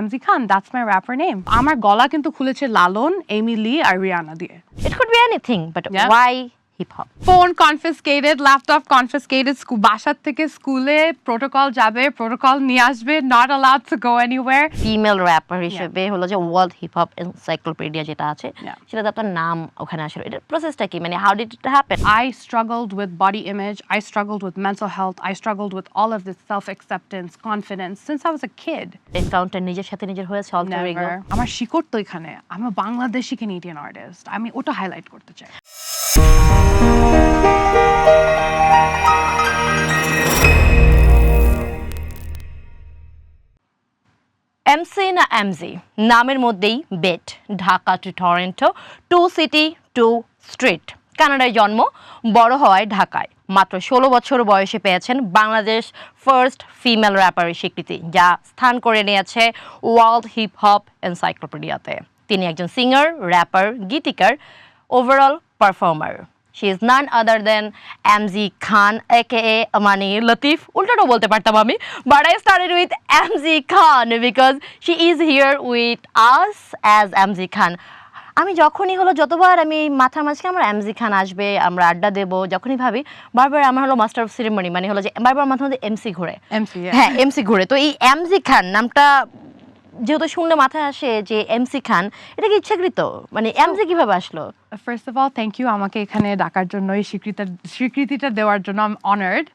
Amzi Khan, that's my rapper name. আমার গলা কিন্তু খুলেছে লালন, এমি লি আর রিয়ানা দিয়ে। It could be anything, but Yeah. why hip hop? Phone confiscated, laptop confiscated, বাসার থেকে স্কুলে প্রোটোকল যাবে, প্রোটোকল নিয়ে আসবে, not allowed to go anywhere. Female rapper হিসেবে হলো যে ওয়ার্ল্ড হিপ হপ এনসাইক্লোপিডিয়া যেটা আছে Yeah. সেটাতে আপনার নাম ওখানে আসলে এটার প্রসেসটা কি মানে how did it happen? I struggled with body image, I struggled with mental health, I struggled with all of this self-acceptance, confidence since I was a kid. Encounter নিজের সাথে নিজের হয়েছে অলটার ইগো? Never. আমার শিকড় তো এখানে, আমি বাংলাদেশি ক্যানাডিয়ান আর্টিস্ট, আমি ওটা হাইলাইট করতে চাই। এমসি না এমজি নামের মধ্যেই bet, Dhaka to Toronto, to city to street. কানাডায় জন্ম, বড় হওয়ায় ঢাকায়। মাত্র 16 বছর বয়সে পেয়েছেন বাংলাদেশ ফার্স্ট ফিমেল র্যাপারের স্বীকৃতি, যা স্থান করে নিয়েছে ওয়ার্ল্ড হিপ হপ এনসাইক্লোপিডিয়াতে। তিনি একজন সিঙ্গার, র্যাপার, গীতিকার, overall performer. She is none other than Amzi Khan, aka Amani Latif. উল্টাটাও বলতে পারতাম আমি, but I started with Amzi Khan because she is here with us as Amzi Khan. আমি যখনই হলো যতবার আমি মাথার মাঝখানে আমার এমজি খান আসবে, আমরা আড্ডা দেবো, যখনই ভাবি বারবার আমার হলো মাস্টার অফ সেরেমনি মানে হলো যে বারবার মাথার মধ্যে এমসি ঘুরে। হ্যাঁ, এমসি ঘুরে। তো এই এমজি খান নামটা যেহেতু শুনলে মাথায় আসে যে এমসি খান, এটা কি ইচ্ছাকৃত? মানে এমজি কিভাবে আসলো? First of all, thank you আমাকে এখানে ডাকার জন্য, এই স্বীকৃতিটা দেওয়ার জন্য। I'm honored.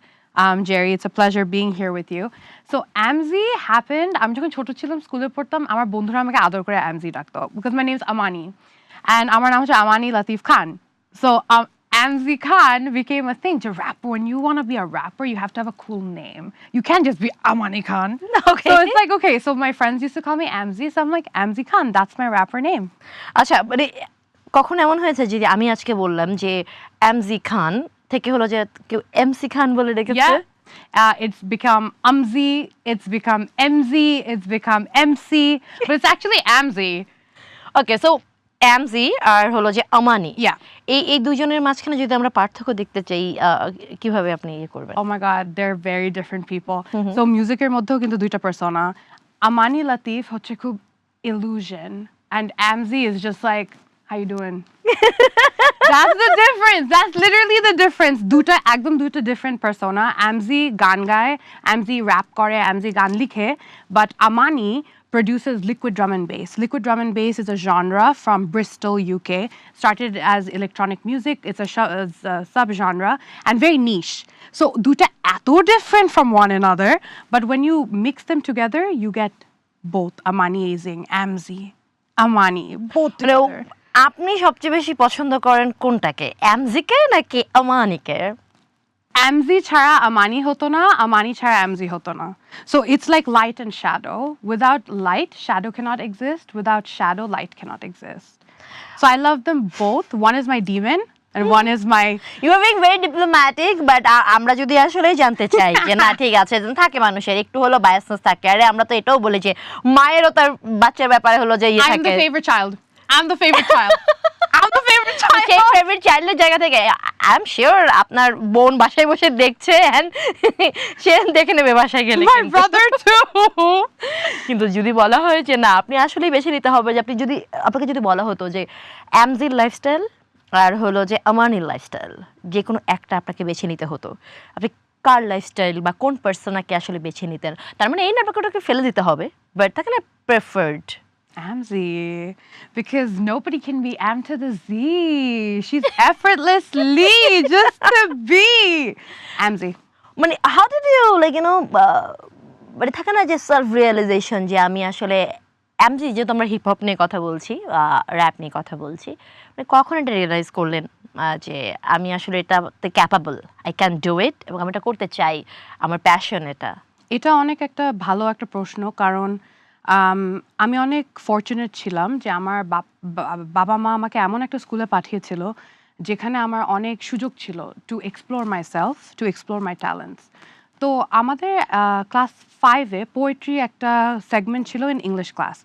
Jerry, it's a pleasure being here with you. So Amzi happened, আমি যখন ছোট ছিলাম স্কুলে পড়তাম, আমার বন্ধুরা আমাকে আদর করে Amzi ডাকতো because my name is Amani and আমার নাম হচ্ছে Amani Latif Khan. So Amzi Khan became a thing to rap. When you want to be a rapper, you have to have a cool name. You can't just be Amani Khan. Okay. So it's like, okay, so my friends used to call me Amzi, so I'm like, Amzi Khan, that's my rapper name. আচ্ছা, মানে কখন এমন হয়েছে যে আমি আজকে বললাম যে এমজি খান থেকে হলো যে কেউ এমসি খান বলে ডেকেছে? Yeah. It's become Amzi, it's become MZ, it's become MC, but it's actually Amzi. Okay, so Amzi আর হলো যে আমানি, Yeah. এই দুজনের মাঝখানে যদি আমরা পার্থক্য দেখতে চাই, কিভাবে আপনি ইয়ে করবেন? Oh my God, they're very different people. So musicের মধ্যেও কিন্তু দুইটা persona. Amani Latif হচ্ছে খুব illusion, and Amzi is just like, how you doing? That's the difference. That's literally the difference. একদম দুটো different persona. Amzi গান গায়, Amzi rap করে, Amzi গান লিখে, but Amani produces liquid drum and bass. Liquid drum and bass is a genre from Bristol, UK. Started as electronic music. It's a sub-genre and very niche. So দুটো এত different from one another, but when you mix them together, you get both amazing. Amzi, Amani, both together. আপনি সবচেয়ে বেশি পছন্দ করেন কোনটাকে, এমজিকে নাকি আমানিকে? Amzi ছাড়া Amani হতো না, Amani ছাড়া Amzi হতো না. So it's like light and shadow. Without light, shadow cannot exist. Without shadow, light cannot exist. So I love them both. One is my demon and one is my... You are being very diplomatic, but আমরা যদি আসলে জানতে চাই যে না ঠিক আছে, থাকে মানুষের একটু হলো বায়াসনেস থাকে। আরে আমরা তো এটাও বলি যে মায়েরও তার বাচ্চার ব্যাপারে হলো যে I'm the favorite child. I'm the favorite child. I'm the favorite child. সেই ফেভারিট চাইল্ডের জায়গা থেকে আই এম শিওর আপনার বোন বাসায় বসে দেখছে and সে দেখে নেবে বাসায় গেলে। My brother too. কিন্তু যদি বলা হয় যে না আপনি আসলেই বেছে নিতে হবে, যে আপনাকে যদি বলা হতো যে এমজির লাইফস্টাইল আর হলো যে আমানির লাইফস্টাইল, যে কোনো একটা আপনাকে বেছে নিতে হতো, আপনি কার লাইফস্টাইল বা কোন পার্সোনাকে আসলে বেছে নিতেন? তার মানে এই না আপনাকে ফেলে দিতে হবে, বাট থাকে না preferred. Amzi, because nobody can be Am to the Z. She's effortlessly just to be Amzi. মানে how did you like you know, মানে থাকে না যে সেলফ রিয়েলাইজেশন যে আমি আসলে এমজি, যেহেতু আমরা হিপ হপ নিয়ে কথা বলছি, র্যাপ নিয়ে কথা বলছি, মানে কখন এটা রিয়েলাইজ করলেন যে আমি আসলে এটাতে capable, I can do it এবং আমি এটা করতে চাই, আমার প্যাশন এটা? এটা অনেক একটা ভালো একটা প্রশ্ন, কারণ আমি অনেক ফরচুনেট ছিলাম যে আমার বাবা মা আমাকে এমন একটা স্কুলে পাঠিয়েছিল যেখানে আমার অনেক সুযোগ ছিল to explore myself, to explore my talents. তো আমাদের ক্লাস 5-এ পোয়েট্রি একটা সেগমেন্ট ছিল ইন ইংলিশ ক্লাস।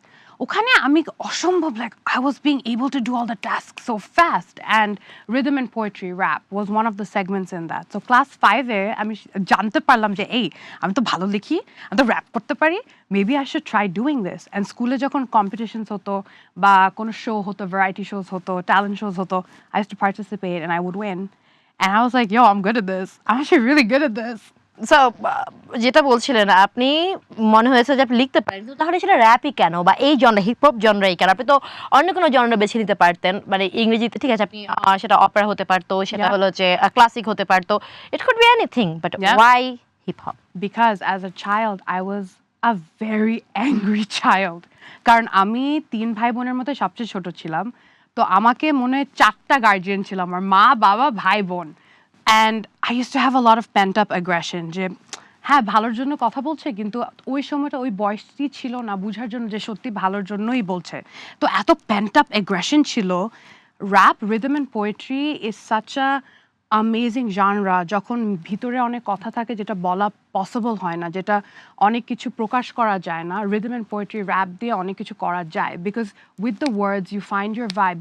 ওখানে আমি অসম্ভব like I was being able to do all the task so fast and rhythm and poetry rap was one of the segments in that. So class 5-এ আমি জানতে পারলাম যে এই আমি তো ভালো লিখি, আমি তো র্যাপ করতে পারি, maybe I should try doing this. And স্কুলে যখন কম্পিটিশনস হতো বা কোনো শো হতো, ভ্যারাইটি শোজ হতো, ট্যালেন্ট শোজ হতো, I used to participate and I would win. And I was like, yo, I'm good at this. I'm actually really good at this. So যেটা বলছিলেন আপনি মনে হয়েছে যে আপনি লিখতে পারেন, তো তাহলে সেটা র্যাপই কেন বা এই জনরা হিপ হপ জনরাই কেন? আপনি তো অন্য কোনো জনরা বেছে নিতে পারতেন, মানে ইংরেজিতে ঠিক আছে আপনি সেটা অপেরা হতে পারতো, সেটা Yeah. হলো যে ক্লাসিক হতে পারতো, it could be anything, but Yeah. Why hip hop? Because as a child, I was a very angry child. কারণ আমি 3 ভাই বোনের মধ্যে সবচেয়ে ছোট ছিলাম। তো আমাকে মনে হয় 4টা গার্জিয়ান ছিল, আমার মা, বাবা, ভাই, বোন। And I used to have a lot of pent up aggression যে হ্যাঁ ভালোর জন্য কথা বলছে, কিন্তু ওই সময়টা ওই বয়সটি ছিল না বুঝার জন্য যে সত্যি ভালোর জন্যই বলছে। তো এত pent up aggression ছিল। Rap, rhythm and poetry is such a amazing genre যখন ভিতরে অনেক কথা থাকে যেটা বলা পসিবল হয় না, যেটা অনেক কিছু প্রকাশ করা যায় না। রিদম অ্যান্ড পোয়েট্রি র্যাপ দিয়ে অনেক কিছু করা যায়, because with the words you find your vibe,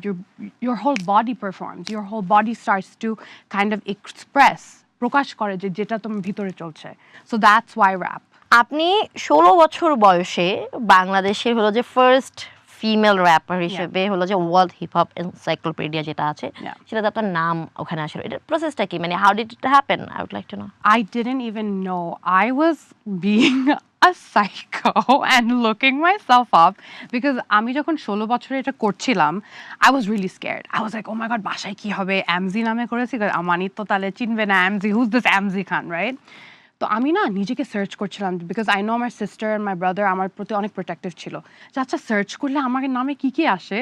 your whole body performs, your whole body starts to kind of express, প্রকাশ করে যে যেটা তোমার ভিতরে চলছে। So that's why rap. আপনি 16 বছর বয়সে বাংলাদেশের হলো যে ফার্স্ট ফিমেল র্যাপার হিসেবে হলো যে ওয়ার্ল্ড হিপ হপ এনসাইক্লোপিডিয়া যেটা আছে Yeah. সেটাতে আপনার নাম ওখানে আসলো, এটার প্রসেসটা কি, মানে how did it happen? I would like to know. I didn't even know. I was being a psycho and looking myself up because আমি যখন 16 বছরে এটা করছিলাম, I was really scared. I was like, oh my god, বাসায় কি হবে? আমজি নামে করেছি, আমানিত তো তাহলে চিনবে না আমজি, who's this আমজি খান, right? তো আমি না নিজেকে সার্চ করছিলাম বিকজ আই নো আমার সিস্টার অ্যান্ড মাই ব্রাদার আমার প্রতি অনেক প্রোটেক্টিভ ছিল, যে আচ্ছা সার্চ করলে আমার নামে কি কি আসে।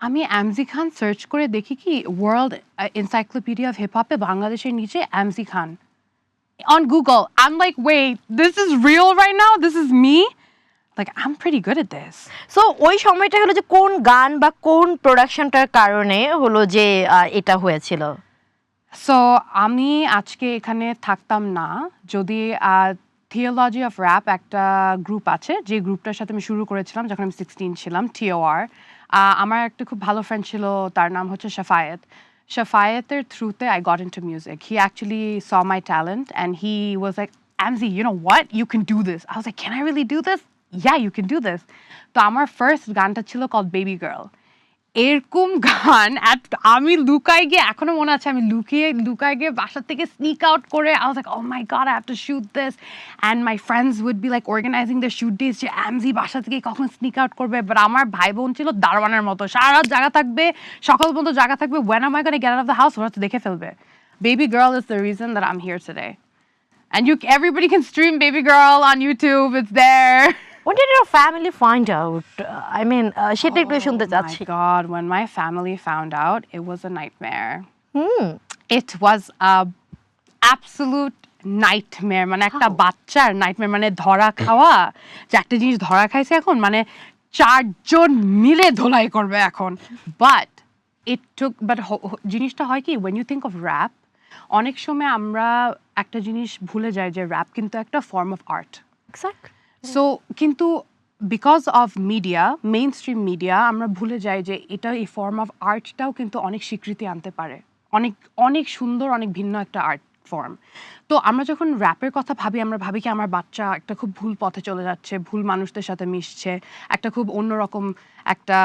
আমি আমজি খান সার্চ করে দেখি কি ওয়ার্ল্ড এনসাইক্লোপিডিয়া অফ হিপ হপে বাংলাদেশের নিচে আমজি খান on Google. I'm like, wait, this is real right now? This is me? Like, I'm pretty good at this. So ওই সময়টা হলো যে কোন গান বা কোন প্রোডাকশনটার কারণে হলো যে এটা হয়েছিল? So, আমি আজকে এখানে থাকতাম না যদি থিওলজি অফ র্যাপ একটা গ্রুপ আছে, যে গ্রুপটার সাথে আমি শুরু করেছিলাম যখন আমি 16 ছিলাম, TOR। আমার একটা খুব ভালো ফ্রেন্ড ছিল, তার নাম হচ্ছে শাফায়েত। শাফায়েতের থ্রুতে I got into music. He actually saw my talent and he was like, Amzi, you know what? You can do this. I was like, can I really do this? Yeah, you can do this. তো আমার first গানটা ছিল called Baby Girl. এরকম গান আমি লুকায় গিয়ে, এখনো মনে আছে আমি লুকায় গিয়ে বাসা থেকে স্নিক আউট করে, I was like, oh my god, I have to shoot this. And my friends would be like organizing their shoot days যে আমজি বাসা থেকে কখন স্নিক আউট করবে। বাট আমার ভাই বোন ছিল দারোয়ানের মতো, সারা রাত জায়গা থাকবে, সকাল পর্যন্ত জায়গা থাকবে, when am I going to get out of the house, ওরা তো দেখে ফেলবে। Baby Girl is the reason that I'm here today. And everybody can stream Baby Girl on YouTube, it's there. When did your family find out? I mean, সেটা একটু শুনতে চাচ্ছি। Oh my God, when my family found out, it was a nightmare. It was a absolute nightmare. মানে একটা বাচ্চার nightmare, মানে ধরা খাওয়া, যে একটা জিনিস ধরা খাইছে এখন, মানে 4 জন মিলে ধোলাই করবে এখন। But it took, but জিনিসটা হয় কি, when you think of rap, অনেক সময় আমরা একটা জিনিস ভুলে যাই যে rap কিন্তু একটা form of art. Exactly. So কিন্তু because of media, mainstream media, আমরা ভুলে যাই যে এটা এই ফর্ম অফ আর্টটাও কিন্তু অনেক স্বীকৃতি আনতে পারে, অনেক অনেক সুন্দর, অনেক ভিন্ন একটা আর্ট ফর্ম। তো আমরা যখন র্যাপের কথা ভাবি, আমরা ভাবি কি আমার বাচ্চা একটা খুব ভুল পথে চলে যাচ্ছে, ভুল মানুষদের সাথে মিশছে, একটা খুব অন্যরকম একটা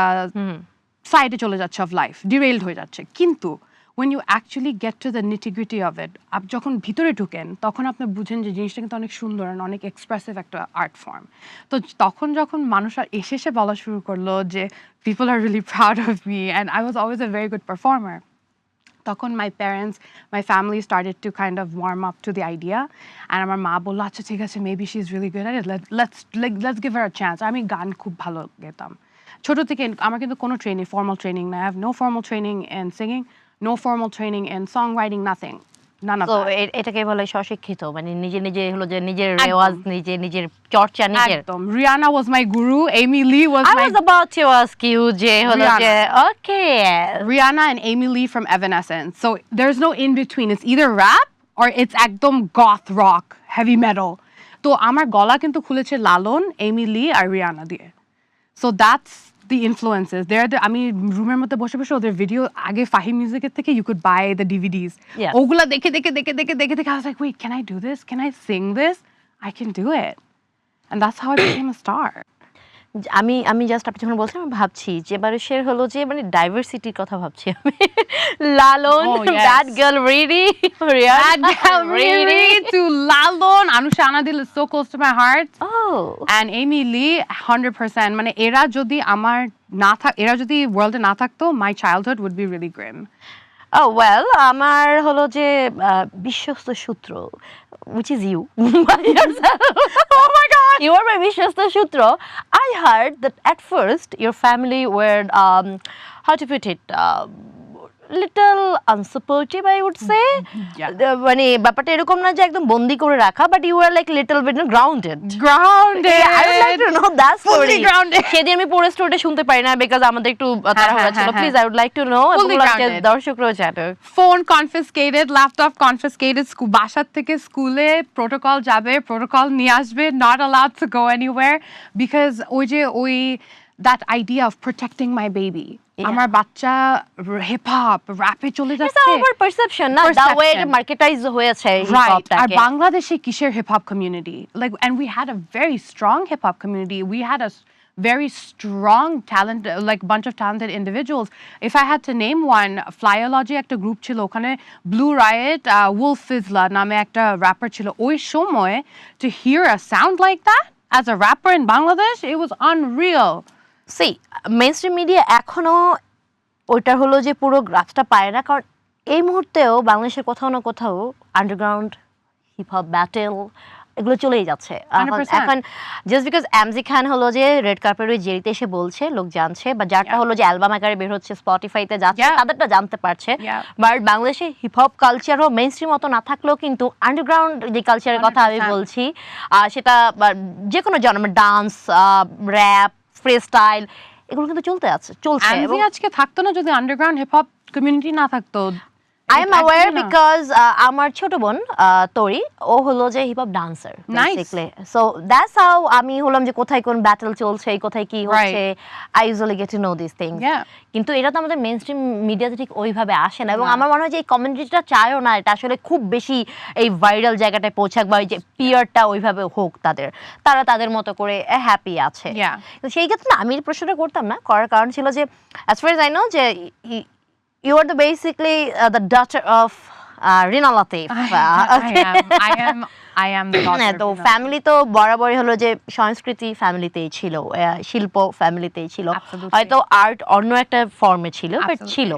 সাইডে চলে যাচ্ছে অফ লাইফ, ডিরেইলড হয়ে যাচ্ছে। কিন্তু when you actually get to the nitty-gritty of it, up যখন ভিতরে ঢুকেন তখন আপনি বুঝেন যে জিনিসটা কিন্তু অনেক সুন্দর আর অনেক এক্সপ্রেসিভ একটা আর্ট ফর্ম। তো তখন যখন মানুষ আর এসে বলা শুরু করলো যে people are really proud of me and I was always a very good performer, তখন my parents, my family started to kind of warm up to the idea, and আমার মা বললো আচ্ছা ঠিক আছে, maybe she's really good at it, let's give her a chance. আমি গান খুব ভালো গেতাম ছোট থেকে, আমার কিন্তু কোনো ট্রেনিং, ফর্মাল ট্রেনিং না, I have no formal training in singing, no formal training in songwriting, nothing, none of তো that. এটাকে বলে স্বশিক্ষিত, মানে নিজে হলো যে নিজের রেওয়াজ, নিজের চর্চা নিজের। একদম, Rihanna was my guru, Amy Lee was I my was about to ask you যে হলো যে okay, Rihanna and Amy Lee from Evanescence. So there's no in between, it's either rap or it's একদম goth rock, heavy metal. তো আমার গলা কিন্তু খুলেছে লালন, এমি লি আর Rihanna দিয়ে. So that's the influences. আমি রুমের মধ্যে বসে বসে ওদের ভিডিও আগে ফাহিম মিউজিকের থেকে you could buy the DVDs. Yeah. ওগুলা দেখে I was like, wait, can I do this? Can I sing this? I can do it. And that's how I became a star. আমি জাস্ট আপনি যখন বলছেন আমি ভাবছি যে মানুষের হলো যে মানে ডাইভার্সিটির কথা ভাবছি আমি Lalon Oh, yes. That girl really That girl really to Lalon, Anusha Anadil is so close to my heart. Oh. And Amy Lee, 100%. মানে এরা যদি ওয়ার্ল্ডে না থাকতো, my childhood would be really grim. Oh well, আমার হলো যে বিশ্বস্ত সূত্র, which is you. Oh my God! You are my বিশ্বস্ত সূত্র. I heard that at first your family were, how to put it, little unsupportive, I would say. Yeah. মানে ব্যাপারটা এরকম না যে একদম বন্দি করে রাখা, but you were like little bit grounded. Grounded. Yeah, I would like to know that Fully story. grounded. সেদিন আমি পুরো স্টোরিটা শুনতে পারি না because আমাদের একটু তাড়াহুড়া ছিল. Please, I would like to know. Fully grounded. দর্শকরাও জানো. Phone confiscated, laptop confiscated, বাসার থেকে স্কুলে প্রোটোকল যাবে, প্রোটোকল নিয়ে আসবে, not allowed to go anywhere because that idea of protecting my baby. আমার বাচ্চা হিপ হপ র্যাপে চলে It's যাচ্ছে. our perception, না? The way it marketized হয়েছে hip Right. hopটাকে. আর বাংলাদেশে কিসের hip hop community? Like, and we had a very strong hip hop community. We had a very strong talent, like bunch of talented individuals. If I had to name one, Flyology একটা group ছিল ওখানে, Blue Riot, Wolf Fizzler নামে একটা rapper ছিল. ওই সময় to hear a sound like that as a rapper in Bangladesh, it was unreal. See, mainstream media এখনো ওইটার হলো যে পুরো গ্রাফটা পায় না, কারণ এই মুহূর্তেও বাংলাদেশের কোথাও না কোথাও আন্ডারগ্রাউন্ড হিপ হপ ব্যাটেল এগুলো চলেই যাচ্ছে। 100%. এখন জাস্ট বিকজ এমজি খান হলো যে রেড কার্পেটে জেরিতে এসে বলছে, লোক জানছে, বা যারটা হলো যে অ্যালবাম আকারে বের হচ্ছে, স্পটিফাইতে যাচ্ছে, Yeah. তাদেরটা জানতে পারছে। Yeah. বাট বাংলাদেশে হিপ হপ কালচারও মেইনস্ট্রিম অত না থাকলেও কিন্তু আন্ডারগ্রাউন্ড যে কালচারের কথা আমি 100%. বলছি, সেটা যে কোনো জন্ম ডান্স, র্যাপ, ফ্রি স্টাইল, এগুলো কিন্তু চলছে। আনজি আজকে থাকতো না যদি আন্ডারগ্রাউন্ড হিপ হপ কমিউনিটি না থাকতো। I am aware because আমার ছোট বোন তরি, ও হলো যে hip hop dancer basically, so that's how আমি হলাম যে কোথায় কোন ব্যাটল চলছে, কোথায় কি হচ্ছে, I usually gate to know this things. কিন্তু এটা তো আমাদের মেইনস্ট্রিম মিডিয়াতে ঠিক ওইভাবে আসে না, এবং আমার মনে হয় যে এই কমিউনিটিটা চায়ও না এটা আসলে খুব বেশি এই ভাইরাল জায়গাটায় পৌঁছাক, বা ওই যে পিয়ারটা ওইভাবে হোক তারা তাদের মতো করে হ্যাপি আছে। সেই ক্ষেত্রে না আমি এই প্রশ্নটা করতাম না, করার কারণ ছিল যে as far age I know যে you are basically the daughter of Rina Latif. I am the daughter. তো ফ্যামিলি তো বরাবরই হলো যে সংস্কৃতি ফ্যামিলিতেই ছিল, শিল্প ফ্যামিলিতেই ছিল, হয়তো আর্ট অন্য একটা ফর্মে ছিল, বাট ছিল।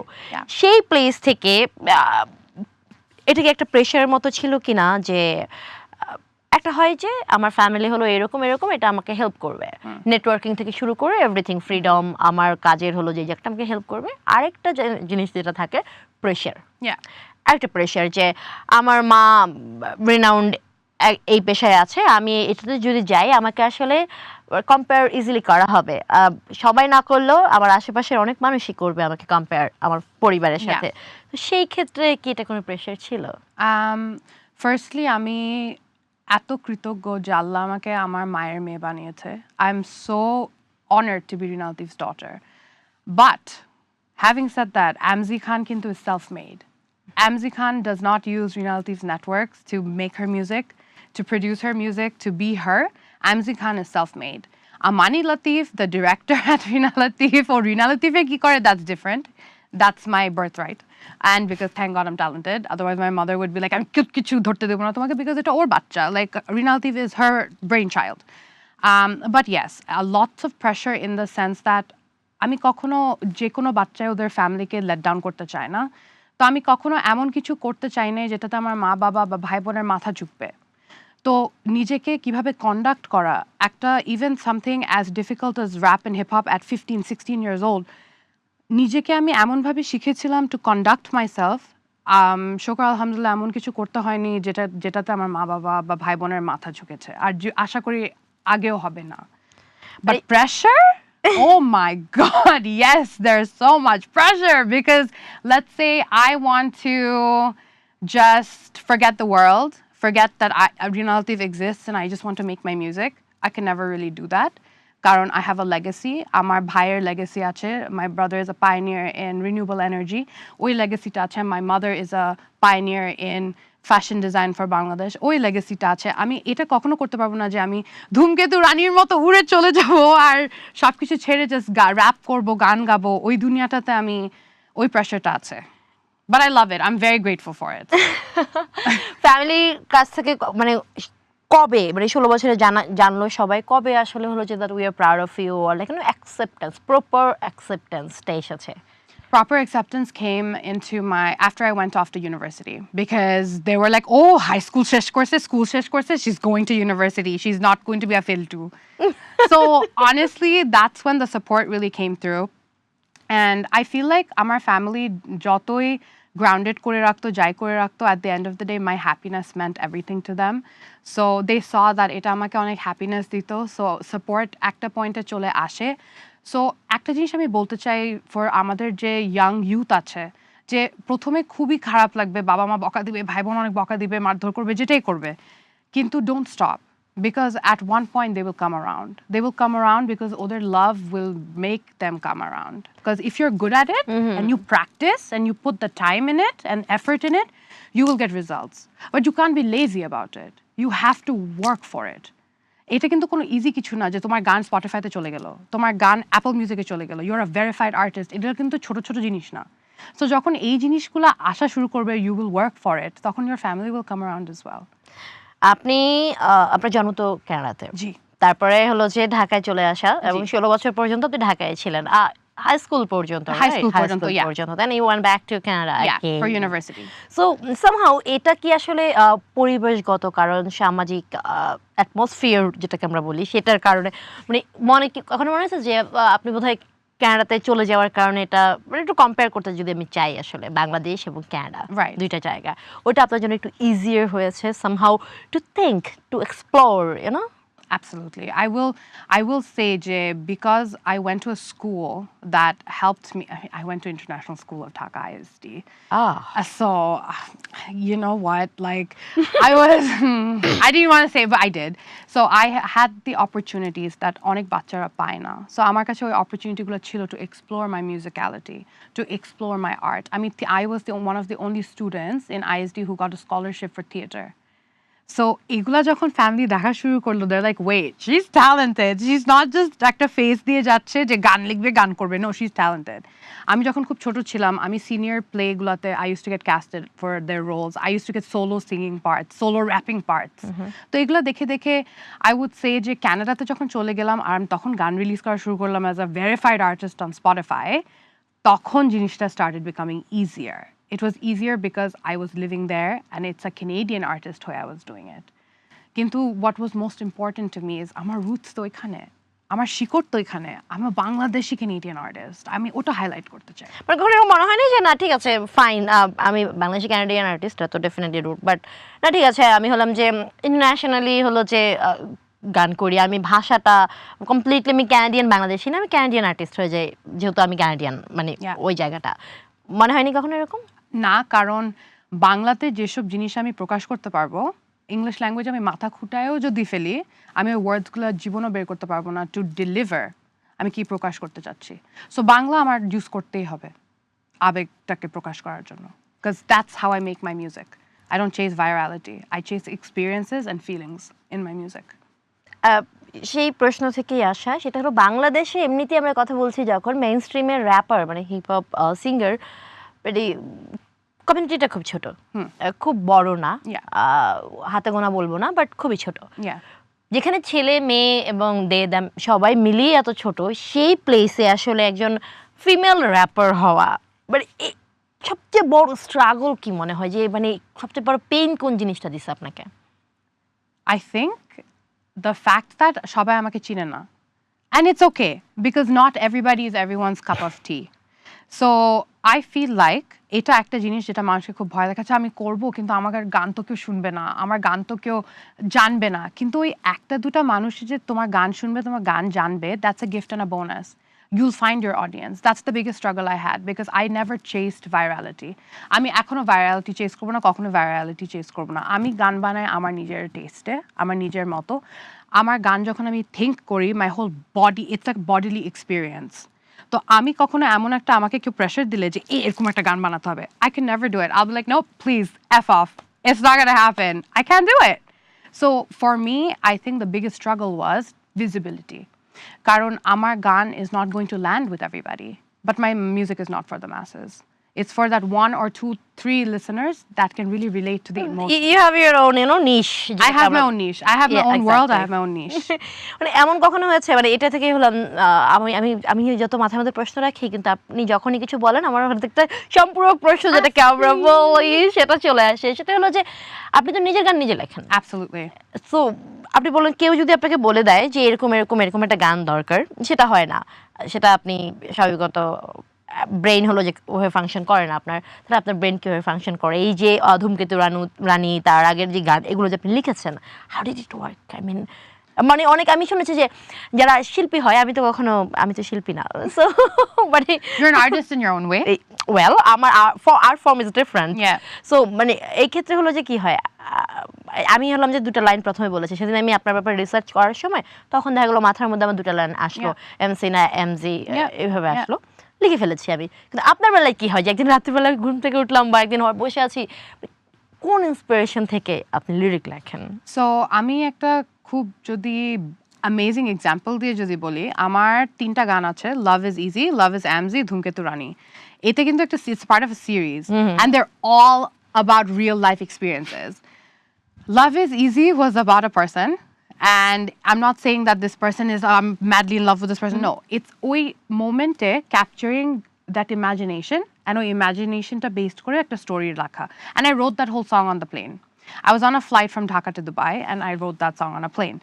সেই প্লেস থেকে এটা কি একটা প্রেশারের মতো ছিল কিনা যে একটা হয় যে আমার ফ্যামিলি হলো এরকম এটা আমাকে হেল্প করবে, নেটওয়ার্কিং থেকে শুরু করে এভরিথিং, ফ্রিডম, আমার কাজের হলো যে একটা আমাকে হেল্প করবে। আরেকটা জিনিস যেটা থাকে প্রেশার, একটা প্রেশার যে আমার মা রিনাউন্ড এই পেশায় আছে, আমি এটাতে যদি যাই আমাকে আসলে কম্পেয়ার ইজিলি করা হবে, সবাই না করলেও আমার আশেপাশের অনেক মানুষই করবে আমাকে কম্পেয়ার আমার পরিবারের সাথে। তো সেই ক্ষেত্রে কি এটা কোনো প্রেশার ছিল? ফার্স্টলি আমি এত কৃতজ্ঞ যে আল্লাহ আমাকে আমার মায়ের মেয়ে বানিয়েছে। I am so honored to be Rina Latif's daughter. But having said that, Amzi Khan kintu is self-made. Amzi Khan does not use Rina Latif's networks to make her music, to produce her music, to be her. Amzi Khan is self-made. Amani Latif, the director at Rina Latif, or Rina Latif ki kore, that's different. That's my birthright. And because thank God I'm talented. Otherwise my mother would be like, I'm kichu dhorte debo na tomake, because it's or bachcha. Like Rina Latif is her brainchild. But yes, a lot of pressure in the sense that আমি কখনো যে কোনো বাচ্চায় ওদের ফ্যামিলিকে late down করতে চায় না। তো আমি কখনো এমন কিছু করতে চাই না যেটাতে আমার মা বাবা বা ভাই বোনের মাথা ঝুঁকবে। তো নিজেকে কিভাবে কন্ডাক্ট করা, একটা even something as difficult as rap and hip hop at 15-16 years old, নিজেকে আমি এমনভাবে শিখেছিলাম টু কন্ডাক্ট মাইসেলফ। শুকর আলহামদুলিল্লাহ এমন কিছু করতে হয়নি যেটাতে আমার মা বাবা বা ভাই বোনের মাথা ঝুঁকেছে, আর আশা করি আগেও হবে না। But pressure? Oh my God, yes, there's so much pressure, because let's say I want to just forget the world, forget that Reena Latif exists and I just want to make my music. I can never really do that. কারণ I have a legacy. আমার ভাইয়ের legacy আছে. My brother is a pioneer in renewable energy. ওই legacy-টা আছে. My mother is a pioneer in fashion design for Bangladesh. ওই legacy-টা আছে. আমি এটা কখনো করতে পারবো না যে আমি ধূমকেতু রানীর মতো উড়ে চলে যাব আর সবকিছু ছেড়ে জাস্ট rap করব, গান গাবো। ওই দুনিয়াটাতে আমি ওই প্রেশারটা আছে। But I love it. I'm very grateful for it. ফ্যামিলির কাছ থেকে মানে কবে মানে 16 বছরে জানলো সবাই কবে আসলে হলো যে that we are proud of you or like acceptance proper acceptanceটা এসেছে Proper acceptance came into my after I went off to university because they were like, oh, high school school shesh courses, she's going to university, she's not going to be a fail too. So honestly, that's when the support really came through. And I feel like our family jotoi grounded kore rakhto jai kore rakhto, at the end of the day my happiness meant everything to them. So they saw that eta amake onek happiness dito, so support ekta point e chole ashe. So একটা জিনিস আমি বলতে চাই for আমাদের যে young youth আছে যে প্রথমে খুবই খারাপ লাগবে, বাবা মা বকা দিবে, ভাই বোন অনেক বকা দিবে, মারধর করবে, যেটাই করবে, কিন্তু don't stop because at one point they will come around. They will come around because other love will make them come around. Because if you're good at it and you practice and you put the time in it and effort in it, you will get results. But you can't be lazy about it. You have to work for it. এটা কিন্তু কোনো easy কিছু না যে তোমার গান স্পটিফাইতে চলে গেল, তোমার গান অ্যাপল মিউজিকে চলে গেল, you are a verified artist. এটা কিন্তু ছোট ছোট জিনিস না। সো যখন এই জিনিসগুলো আসা শুরু করবে, you will work for it, তখন your family will come around as well. আপনি আপনার জন্ম তো কানাডাতে, জি। তারপরে হলো যে ঢাকায় চলে আসা এবং 16 বছর পর্যন্ত আপনি ঢাকায় ছিলেন, হাই স্কুল পর্যন্ত, then you went back to Canada for university. So somehow এটা কি আসলে পরিবেশগত কারণ, সামাজিক অ্যাটমসফিয়ার যেটাকে আমরা বলি সেটার কারণে মানে মনে কি কখনো মনে হয়েছে যে আপনি বোধহয় কানাডাতে চলে যাওয়ার কারণে এটা মানে একটু কম্পেয়ার করতে যদি আমি চাই আসলে বাংলাদেশ এবং কানাডা দুইটা জায়গা, ওটা আপনার জন্য একটু ইজিয়ার হয়েছে somehow to think to explore you know? Absolutely. I will say, Jay, because I went to a school that helped me. I went to International School of Dhaka ISD. So, you know what? Like, I was, I didn't want to say, but I did. So I had the opportunities that onek bachara paয় na. So আমার কাছে ওই opportunity গুলো ছিল to explore my musicality, to explore my art. I mean, I was one of the only students in ISD who got a scholarship for theater. So এগুলা যখন family দেখা শুরু করলো, they're like, wait, she's talented. She's not just একটা face দিয়ে যাচ্ছে যে গান লিখবে, গান করবে. No, she's talented. আমি যখন খুব ছোট ছিলাম, আমি senior প্লেগুলোতে I used to get casted for their roles. I used to get solo singing parts, solo rapping parts. তো এগুলা দেখে দেখে I would say যে কানাডাতে যখন চলে গেলাম আর তখন গান রিলিজ করা শুরু করলাম as a verified artist on Spotify, তখন জিনিসটা started becoming easier. It was easier because I was living there and it's a Canadian artist who I was doing it. Kintu what was most important to me is amar roots to ekhane, amar shikor to ekhane, I'm a Bangladeshi Canadian artist. আমি ওটা highlight করতে চাই। But কখনো মনে হয় না যে না ঠিক আছে ফাইন আমি বাংলাদেশি কানাডিয়ান আর্টিস্ট, তো ডেফিনেটলি রুট, বাট না ঠিক আছে আমি হলাম যে ইন্টারন্যাশনালি হলো যে গান করি, আমি ভাষাটা কমপ্লিটলি আমি ক্যানাডিয়ান বাংলাদেশি না, আমি ক্যানাডিয়ান আর্টিস্ট হয়ে যাই যেহেতু আমি ক্যানাডিয়ান, মানে ওই জায়গাটা মনে হয়নি কখনো এরকম? না, কারণ বাংলাতে যেসব জিনিস আমি প্রকাশ করতে পারবো, ইংলিশ ল্যাঙ্গুয়েজ আমি মাথা খুঁটায়ও যদি ফেলি, আমি ওই ওয়ার্ডসগুলো জীবনও বের করতে পারবো না টু ডেলিভার আমি কি প্রকাশ করতে চাচ্ছি। সো বাংলা আমার ইউজ করতেই হবে আবেগটাকে প্রকাশ করার জন্য, because that's how I make my music. I don't chase virality, I chase experiences and feelings in my music. সেই প্রশ্ন থেকেই আসা, সেটা হলো বাংলাদেশে এমনিতেই আমরা কথা বলছি যখন মেইন স্ট্রিমের র্যাপার মানে হিপ হপ সিঙ্গার মানে কমিউনিটিটা খুব ছোট, খুব বড় না, হাতে গোনা বলবো না, বাট খুবই ছোট। যেখানে ছেলে মেয়ে এবং দে দ্যাম সবাই মিলিয়ে এত ছোট, সেই প্লেসে আসলে একজন ফিমেল র্যাপার হওয়া মানে সবচেয়ে বড় স্ট্রাগল কি মনে হয়, যে মানে সবচেয়ে বড় পেইন কোন জিনিসটা দিছে আপনাকে? I think the fact that সবাই আমাকে চিনে না, and it's okay because not everybody is everyone's cup of tea. So I feel like এটা একটা জিনিস যেটা মানুষকে খুব ভয় দেখাচ্ছে, আমি করব কিন্তু আমার গান তো কেউ শুনবে না, আমার গান তো কেউ জানবে না। কিন্তু ওই একটা দুটা মানুষ যে তোমার গান শুনবে, তোমার গান জানবে, that's a gift and a bonus. you'll find your audience. That's the biggest struggle I had because I never chased virality. আমি এখনো virality chase করব না, কখনো virality chase করব না। আমি গান বানাই আমার নিজের টেস্টে, আমার নিজের মতো। আমার গান যখন আমি think করি, my whole body, it's like bodily experience. তো আমি কখনো এমন একটা আমাকে কেউ প্রেশার দিলে যে এরকম একটা গান বানাতে হবে, I can never do it. I'll be like, no, please, F off. It's not gonna happen. I can't do it. So for me, I think the biggest struggle was visibility. Karon amar gan is not going to land with everybody, but my music is not for the masses. It's for that 1 or 2, 3 listeners that can really relate to the emotion. You have your own, niche. I have my own niche. I have my own world. I have my own niche. মানে এমন কখনো হয়েছে মানে এটা থেকে হলাম আমি আমি আমি যত মাথার মধ্যে প্রশ্ন রাখি কিন্তু আপনি যখনই কিছু বলেন আমার মধ্যে একটা সম্পূরক প্রশ্ন যেটা ক্যামেরা বলি সেটা চলে আসে, সেটা হলো যে আপনি তো নিজের গান নিজে লেখেন। Absolutely. সো আপনি বলেন কেউ যদি আপনাকে বলে দেয় যে এরকম এরকম এরকম একটা গান দরকার, সেটা হয় না, সেটা আপনি স্বাভাবিকত ব্রেন হলো যে ওভাবে ফাংশন করে না আপনার, তাহলে আপনার ব্রেন কীভাবে ফাংশন করে? এই যে ধূমকেতু রানী তার আগের যে গান এগুলো যে আপনি লিখেছেন, how did it work? I mean মানে অনেক আমি শুনেছি যে যারা শিল্পী হয়, আমি তো শিল্পী না, সো মানে You're an artist in your own way. Well আমার art form is different. So মানে এই ক্ষেত্রে হলো যে কি হয়, আমি হলাম যে দুটো লাইন প্রথমে বলেছি, সেদিন আমি আপনার ব্যাপারে রিসার্চ করার সময় তখন দেখা গেলো মাথার মধ্যে আমার দুটো লাইন আসলো, এমসি না এমজি এইভাবে আসলো, লিখে ফেলেছি আমি। কিন্তু আপনার বেলায় কি হয় যে একদিন রাত্রিবেলায় ঘুম থেকে উঠলাম বা একদিন বসে আছি, কোন ইন্সপিরেশন থেকে আপনি লিরিক লেখেন? সো আমি একটা খুব যদি অ্যামেজিং এক্সাম্পল দিয়ে যদি বলি, আমার 3টা গান আছে, love is easy, love is Amzi, Dhumketu Rani. এতে কিন্তু একটা it's part of a series and they're all about real life experiences. Love is Easy was about a person, and I'm not saying that this person is madly in love with this person. No, it's ওই মোমেন্টে capturing that imagination and ওই ইমাজিনেশনটা based করে একটা story রাখা। And I wrote that whole song on the plane. I was on a flight from Dhaka to Dubai, and I wrote that song on a plane.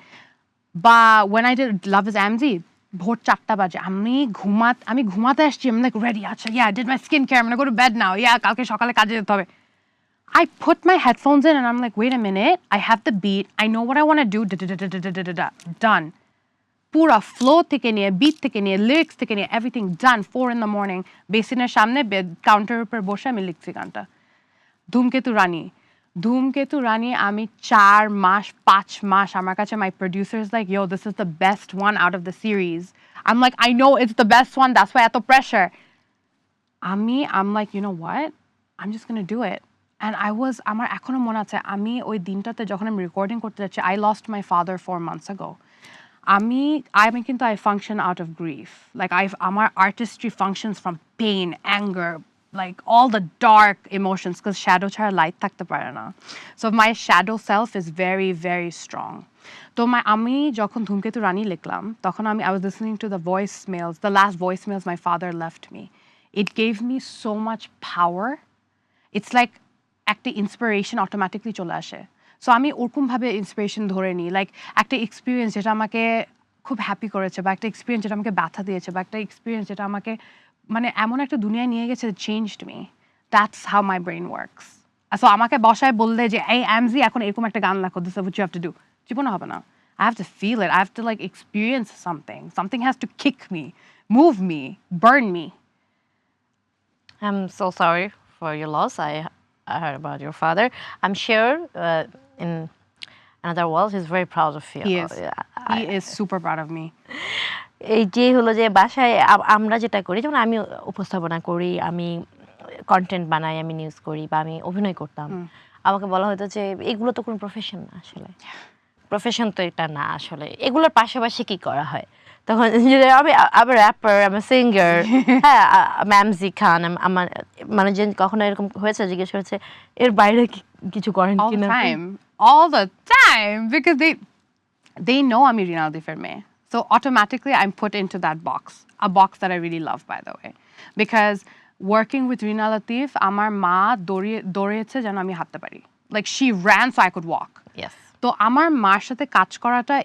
But when I did Love is Amzi, ভোর 4টা বাজে, আমি ঘুমাতে আসছি, I'm like ready, আচ্ছা, yeah, I did my skincare, I'm gonna go to bed now, yeah, কালকে সকালে কাজে যেতে হবে। I put my headphones in and I'm like, wait a minute, I have the beat, I know what I want to do, done. Pura flow থেকে নিয়ে, beat থেকে নিয়ে, lyrics থেকে নিয়ে, everything done, 4 in the morning, বেসিনের সামনে counter উপর বসে আমি লিখছি গানটা। ধূমকেতু রানী আমি 4 মাস 5 মাস, আমার কাছে my producer is like, yo, this is the best one out of the series. I'm like, I know it's the best one, that's why এত pressure. I'm like, you know what, I'm just gonna do it. And আমার এখনো মনে আছে, আমি ওই দিনটাতে যখন আমি রেকর্ডিং করতে যাচ্ছি, I lost my father 4 months ago. আমি কিন্তু I function out of grief. Like আমার artistry functions from pain, anger, like all the dark emotions, because shadow ছাড়া light থাকতে পারে না. So my shadow self is very, very strong. তো আমি যখন ধূমকেতু রানী লিখলাম, তখন I was listening to the voicemails, the last voicemails my father left me. It gave me so much power. It's like একটা ইন্সপিরেশন অটোমেটিকলি চলে আসে। So আমি ওরকমভাবে ইন্সপিরেশন ধরে নিই, লাইক একটা এক্সপিরিয়েন্স যেটা আমাকে খুব হ্যাপি করেছে, বা একটা এক্সপিরিয়েন্স যেটা আমাকে ব্যথা দিয়েছে, বা একটা এক্সপিরিয়েন্স যেটা আমাকে মানে এমন একটা দুনিয়ায় নিয়ে গেছে, changed me. That's how my brain works. So আমাকে বসায় বললে যে এই অ্যামজি এখন এরকম একটা গান লেখো, this is what you have to do, জীবনে হবে না। I have to feel it. I have to like experience something. Something has to kick me, move me, burn me. I'm so sorry for your loss. I heard about your father. I'm sure in another world he's very proud of you. He is super proud of me. এই যে হলো যে বাসায় আমরা যেটা করি, যেমন আমি উপস্থাপনা করি, আমি কন্টেন্ট বানাই, আমি নিউজ করি, বা আমি অভিনয় করতাম, আমাকে বলা হতো যে এগুলো তো কোনো প্রফেশন না, আসলে প্রফেশন তো এটা না, আসলে এগুলোর পাশাপাশি কি করা হয়। তখন আমি র্যাপার, আমি সিঙ্গার, হ্যাঁ, ম্যামজি খান, আমার মানুষজন কখনো এরকম হয়েছে জিজ্ঞেস করেছে এর বাইরে কিছু করেন কিনা? All the time, because they know I'm Rinaldi Ferme. So automatically I'm put into that box, a box that I really love, by the way, because working with Rina Latif, আমার মা দৌড়িয়েছে যেন আমি হাঁটতে পারি, like she ran so I could walk. Yes. তো আমার মার সাথে কাজ করাটা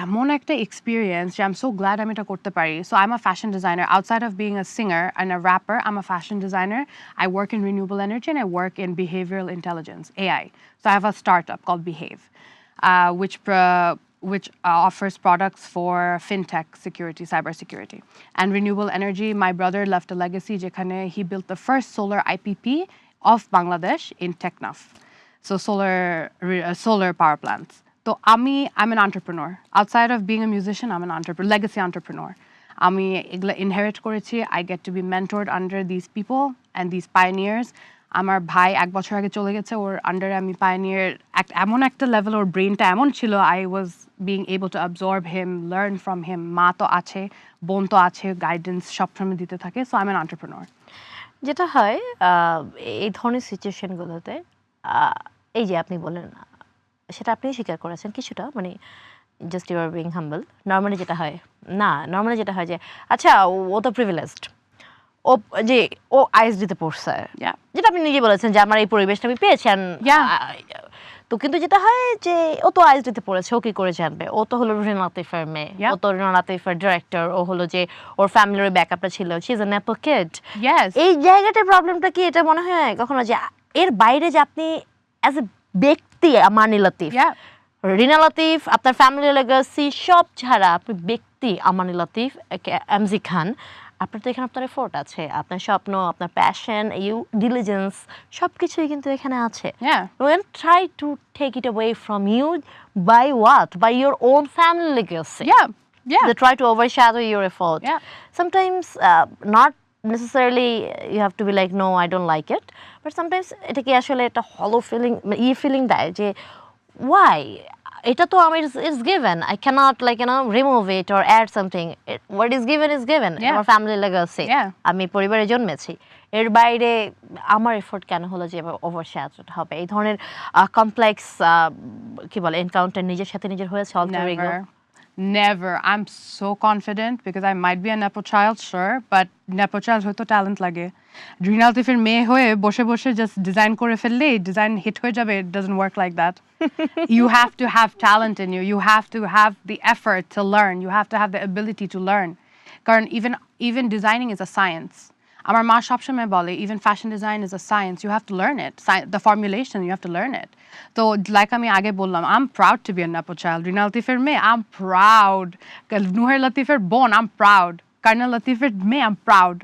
এমন একটা এক্সপিরিয়েন্স যে I'm so glad আমি এটা করতে পারি. So I'm a fashion designer. Outside of being a singer and a rapper, I'm a fashion designer. I work in renewable energy and I work in behavioral intelligence, AI. So I have a startup called Behave, which which offers products for fintech security, cybersecurity. And renewable energy, my brother left a legacy যেখানে he built the first solar IPP of Bangladesh in Teknaf. So solar power plants. So I'm an entrepreneur. Outside of being a musician, I'm an entrepreneur, legacy entrepreneur. আমি এগুলো inherit করেছি. I get to be mentored under these people and these pioneers. আমার ভাই 1 বছর আগে চলে গেছে, ওর আন্ডারে আমি পাইনিয়ার এমন একটা লেভেল, ওর ব্রেনটা এমন ছিল, I was being able to absorb him, learn from him. মা তো আছে, বোন তো আছে, গাইডেন্স সবসময় দিতে থাকে. So I'm an entrepreneur. যেটা হয় এই ধরনের সিচুয়েশনগুলোতে এই যে আপনি বলেন সেটা আপনি স্বীকার করেছেন কিছুটা, মানে just you are being humble. Normally যেটা হয় যে আচ্ছা ও তো প্রিভিলেজড, ও আইএসডিতে পড়ছে, যেটা আপনি নিজে বলেছেন যে আমার এই পরিবেশটা আমি পেয়েছেন। তো কিন্তু যেটা হয় যে ও তো আইএসডিতে পড়েছে, ও কি করে জানবে? ও তো হলো রিনা লাতিফের মেয়ে, ও তো রিনা লাতিফের ডিরেক্টর, ও হলো যে ওর ফ্যামিলির ব্যাকআপটা ছিল, she is a nepo kid. এই জায়গাটার প্রবলেমটা কি এটা মনে হয় কখনো যে এর বাইরে যে আপনি অ্যাজ এ ব্যক্তি আমানি লাতিফ, রিনা লাতিফ, আপনার ফ্যামিলি লেগাসি সব ছাড়া আপনি ব্যক্তি আমানি লাতিফ এমজি খান, আপনার তো এখানে আপনার এফোর্ট আছে, আপনার স্বপ্ন, আপনার প্যাশন, ডিলিজেন্স সব কিছুই কিন্তু এখানে আছে। Don't try to take it away from you by what? By your own family legacy. They try to overshadow your effort. Sometimes not necessarily you have to be like no I don't like it, but sometimes এটা কি আসলে একটা hollow feeling feeling দেয় যে why এটা তো আমার is given, I cannot like remove it or add something. What is given আমার ফ্যামিলি legacy, আমি পরিবারে জন্মেছি, এর বাইরে আমার এফোর্ট কেন হলো যে ওভারশ্যাডোড হবে? এই ধরনের কমপ্লেক্স কি বলে এনকাউন্টার নিজের সাথে নিজের হয়েছে? Never. I'm so confident because I might be a Nepo child, sure, but Nepo child hoto talent lage. Rina Latifer meye hoye boshe boshe just design kore felle design hit hoye jabe. It doesn't work like that. You have to have talent in you. You have to have the effort to learn. You have to have the ability to learn. Karan even designing is a science. Amar ma shopshome bole even fashion design is a science. You have to learn it. The formulation, you have to learn it. So like আমি আগে বললাম, I'm proud to be a Nepo child. Rina Latifer me, I'm proud. Nuher Latifer বোন, I'm proud. Karna Latifer me, I'm proud.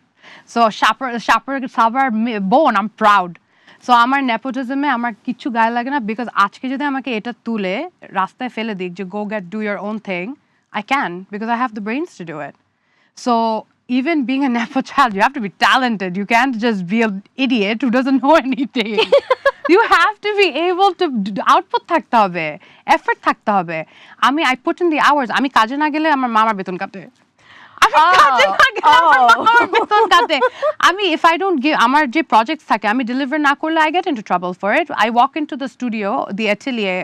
So Shapar Sabar বোন, I'm proud. So আমার নেপোটিজমে আমার কিছু গায়ে লাগে না, বিকজ আজকে যদি আমাকে এটা তুলে রাস্তায় ফেলে দিক যে go get do your own thing, I can because I have the brains to do it. So even being a Nepo child, you have to be talented. You can't just be an idiot who doesn't know anything. You have to be able to output থাকতে হবে, effort থাকতে হবে. I put in the hours. আমি কাজে না গেলে আমার মামার বেতন কাটে। If I don't give আমার যে projects থাকে আমি deliver না করলে I get into trouble for it. I walk into the studio, the atelier,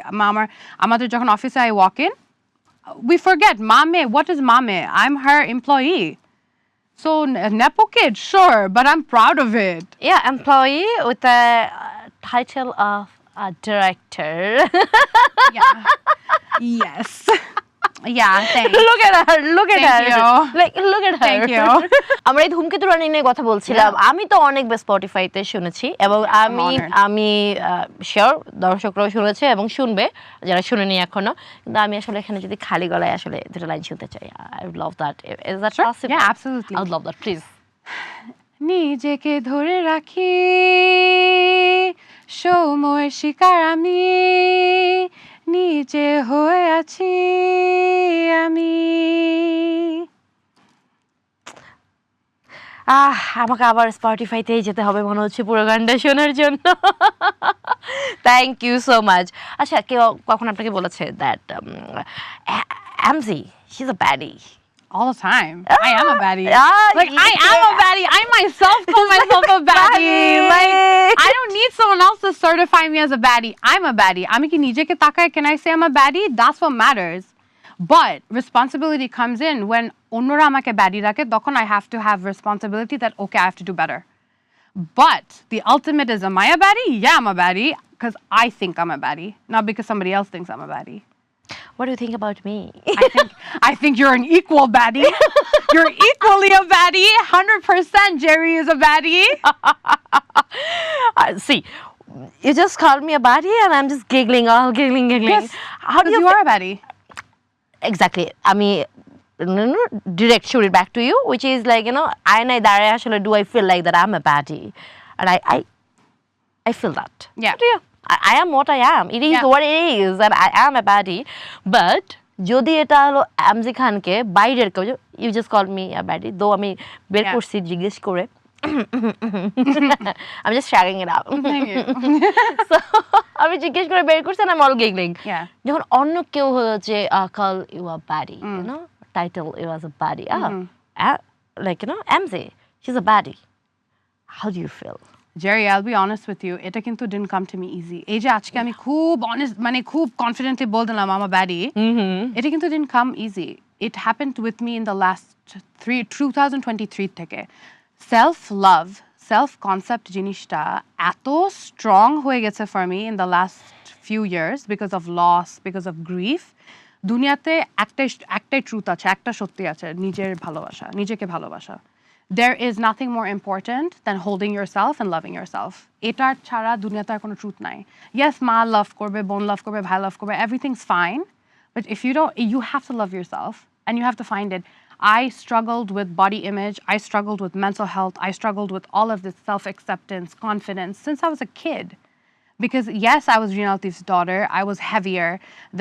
আমাদের যখন অফিসে I walk in, we forget mame. What is mame? I'm her employee. So Nepo kid, sure, but I'm proud of it. Yeah, employee with the title of a director. Yes. Yeah, thanks. Look at her. Thank you. Like look at her. Thank you. আমরা এই ধূমকেতু রানী নিয়ে কথা বলছিলাম। আমি তো অনেকবার স্পটিফাইতে শুনেছি এবং আমি শিওর দর্শকরাও শুনেছে এবং শুনবে যারা শুনেনি এখনো, কিন্তু আমি আসলে এখানে যদি খালি গলায় আসলে দুটো লাইন শুনতে চাই। I would love that. Is that possible? Yeah, absolutely. I would love that, please. নিজেকে ধরে রাখি সময়ের শিকার আমি, নিজে হয়ে আছি আমি। আমাকে আবার স্পটিফাইতেই যেতে হবে মনে হচ্ছে পুরো গানটা শোনার জন্য। Thank you so much. আচ্ছা, কেউ কখন আপনাকে বলেছে that Amzi she is a baddie? All the time. I am a baddie. I am a baddie. I myself call myself a baddie. I don't need someone else to certify me as a baddie. I'm a baddie. Ami ki nije ke takaye, can I say I'm a baddie? That's what matters. But responsibility comes in when onnora amake baddie rakhe, tokhon I have to have responsibility that okay, I have to do better. But the ultimate is, am I a baddie? Yeah, I'm a baddie because I think I'm a baddie, not because somebody else thinks I'm a baddie. What do you think about me? I think you're an equal baddie. You're equally a baddie. 100% Jerry is a baddie. See, you just called me a baddie and I'm just giggling. Yes, how do you are a baddie? Exactly. আমি direct shoot it back to you, which is like, আয়নায় দাঁড়ায় আসলে do I feel like that I'm a baddie? And I feel that. Yeah. But yeah, I am what I am. It is Yeah. what it is, and I am a baddie. But যদি এটা হলো MG খানকে বাইরের কেউ, you just call me a baddie, though আমি বের Yeah. করছি জিজ্ঞেস করে I'm just sharing it out. Thank you. So আমি জিজ্ঞেস করে বের করছি and I'm all giggling. Yeah. যখন অন্য কেউ হলো যে call you a baddie, title you as a baddie. Like, MZ, she's a baddie. How do you feel? Jerry, I'll be honest with you. এটা কিন্তু didn't come to me easy. এই যে আজকে আমি খুব honest, মানে খুব confidently বল দিলাম I'm a baddie. এটা কিন্তু didn't come easy. It happened with me in the last 2023 থেকে. Self-love, self-concept জিনিসটা এত strong হয়ে গেছে for me in the last few years because of loss, because of grief. দুনিয়াতে একটাই ট্রুথ আছে, একটা সত্যি আছে, নিজের ভালোবাসা, নিজেকে ভালোবাসা. There is nothing more important than holding yourself and loving yourself. এটার ছাড়া দুনিয়াতে আর কোনো ট্রুথ নাই. Yes, মা লাভ করবে, বোন লাভ করবে, ভাই লাভ করবে, everything's fine. But if you don't, you have to love yourself and you have to find it. I struggled with body image. I struggled with mental health. I struggled with all of this self-acceptance, confidence since I was a kid. Because yes, I was Rina Latif's daughter. I was heavier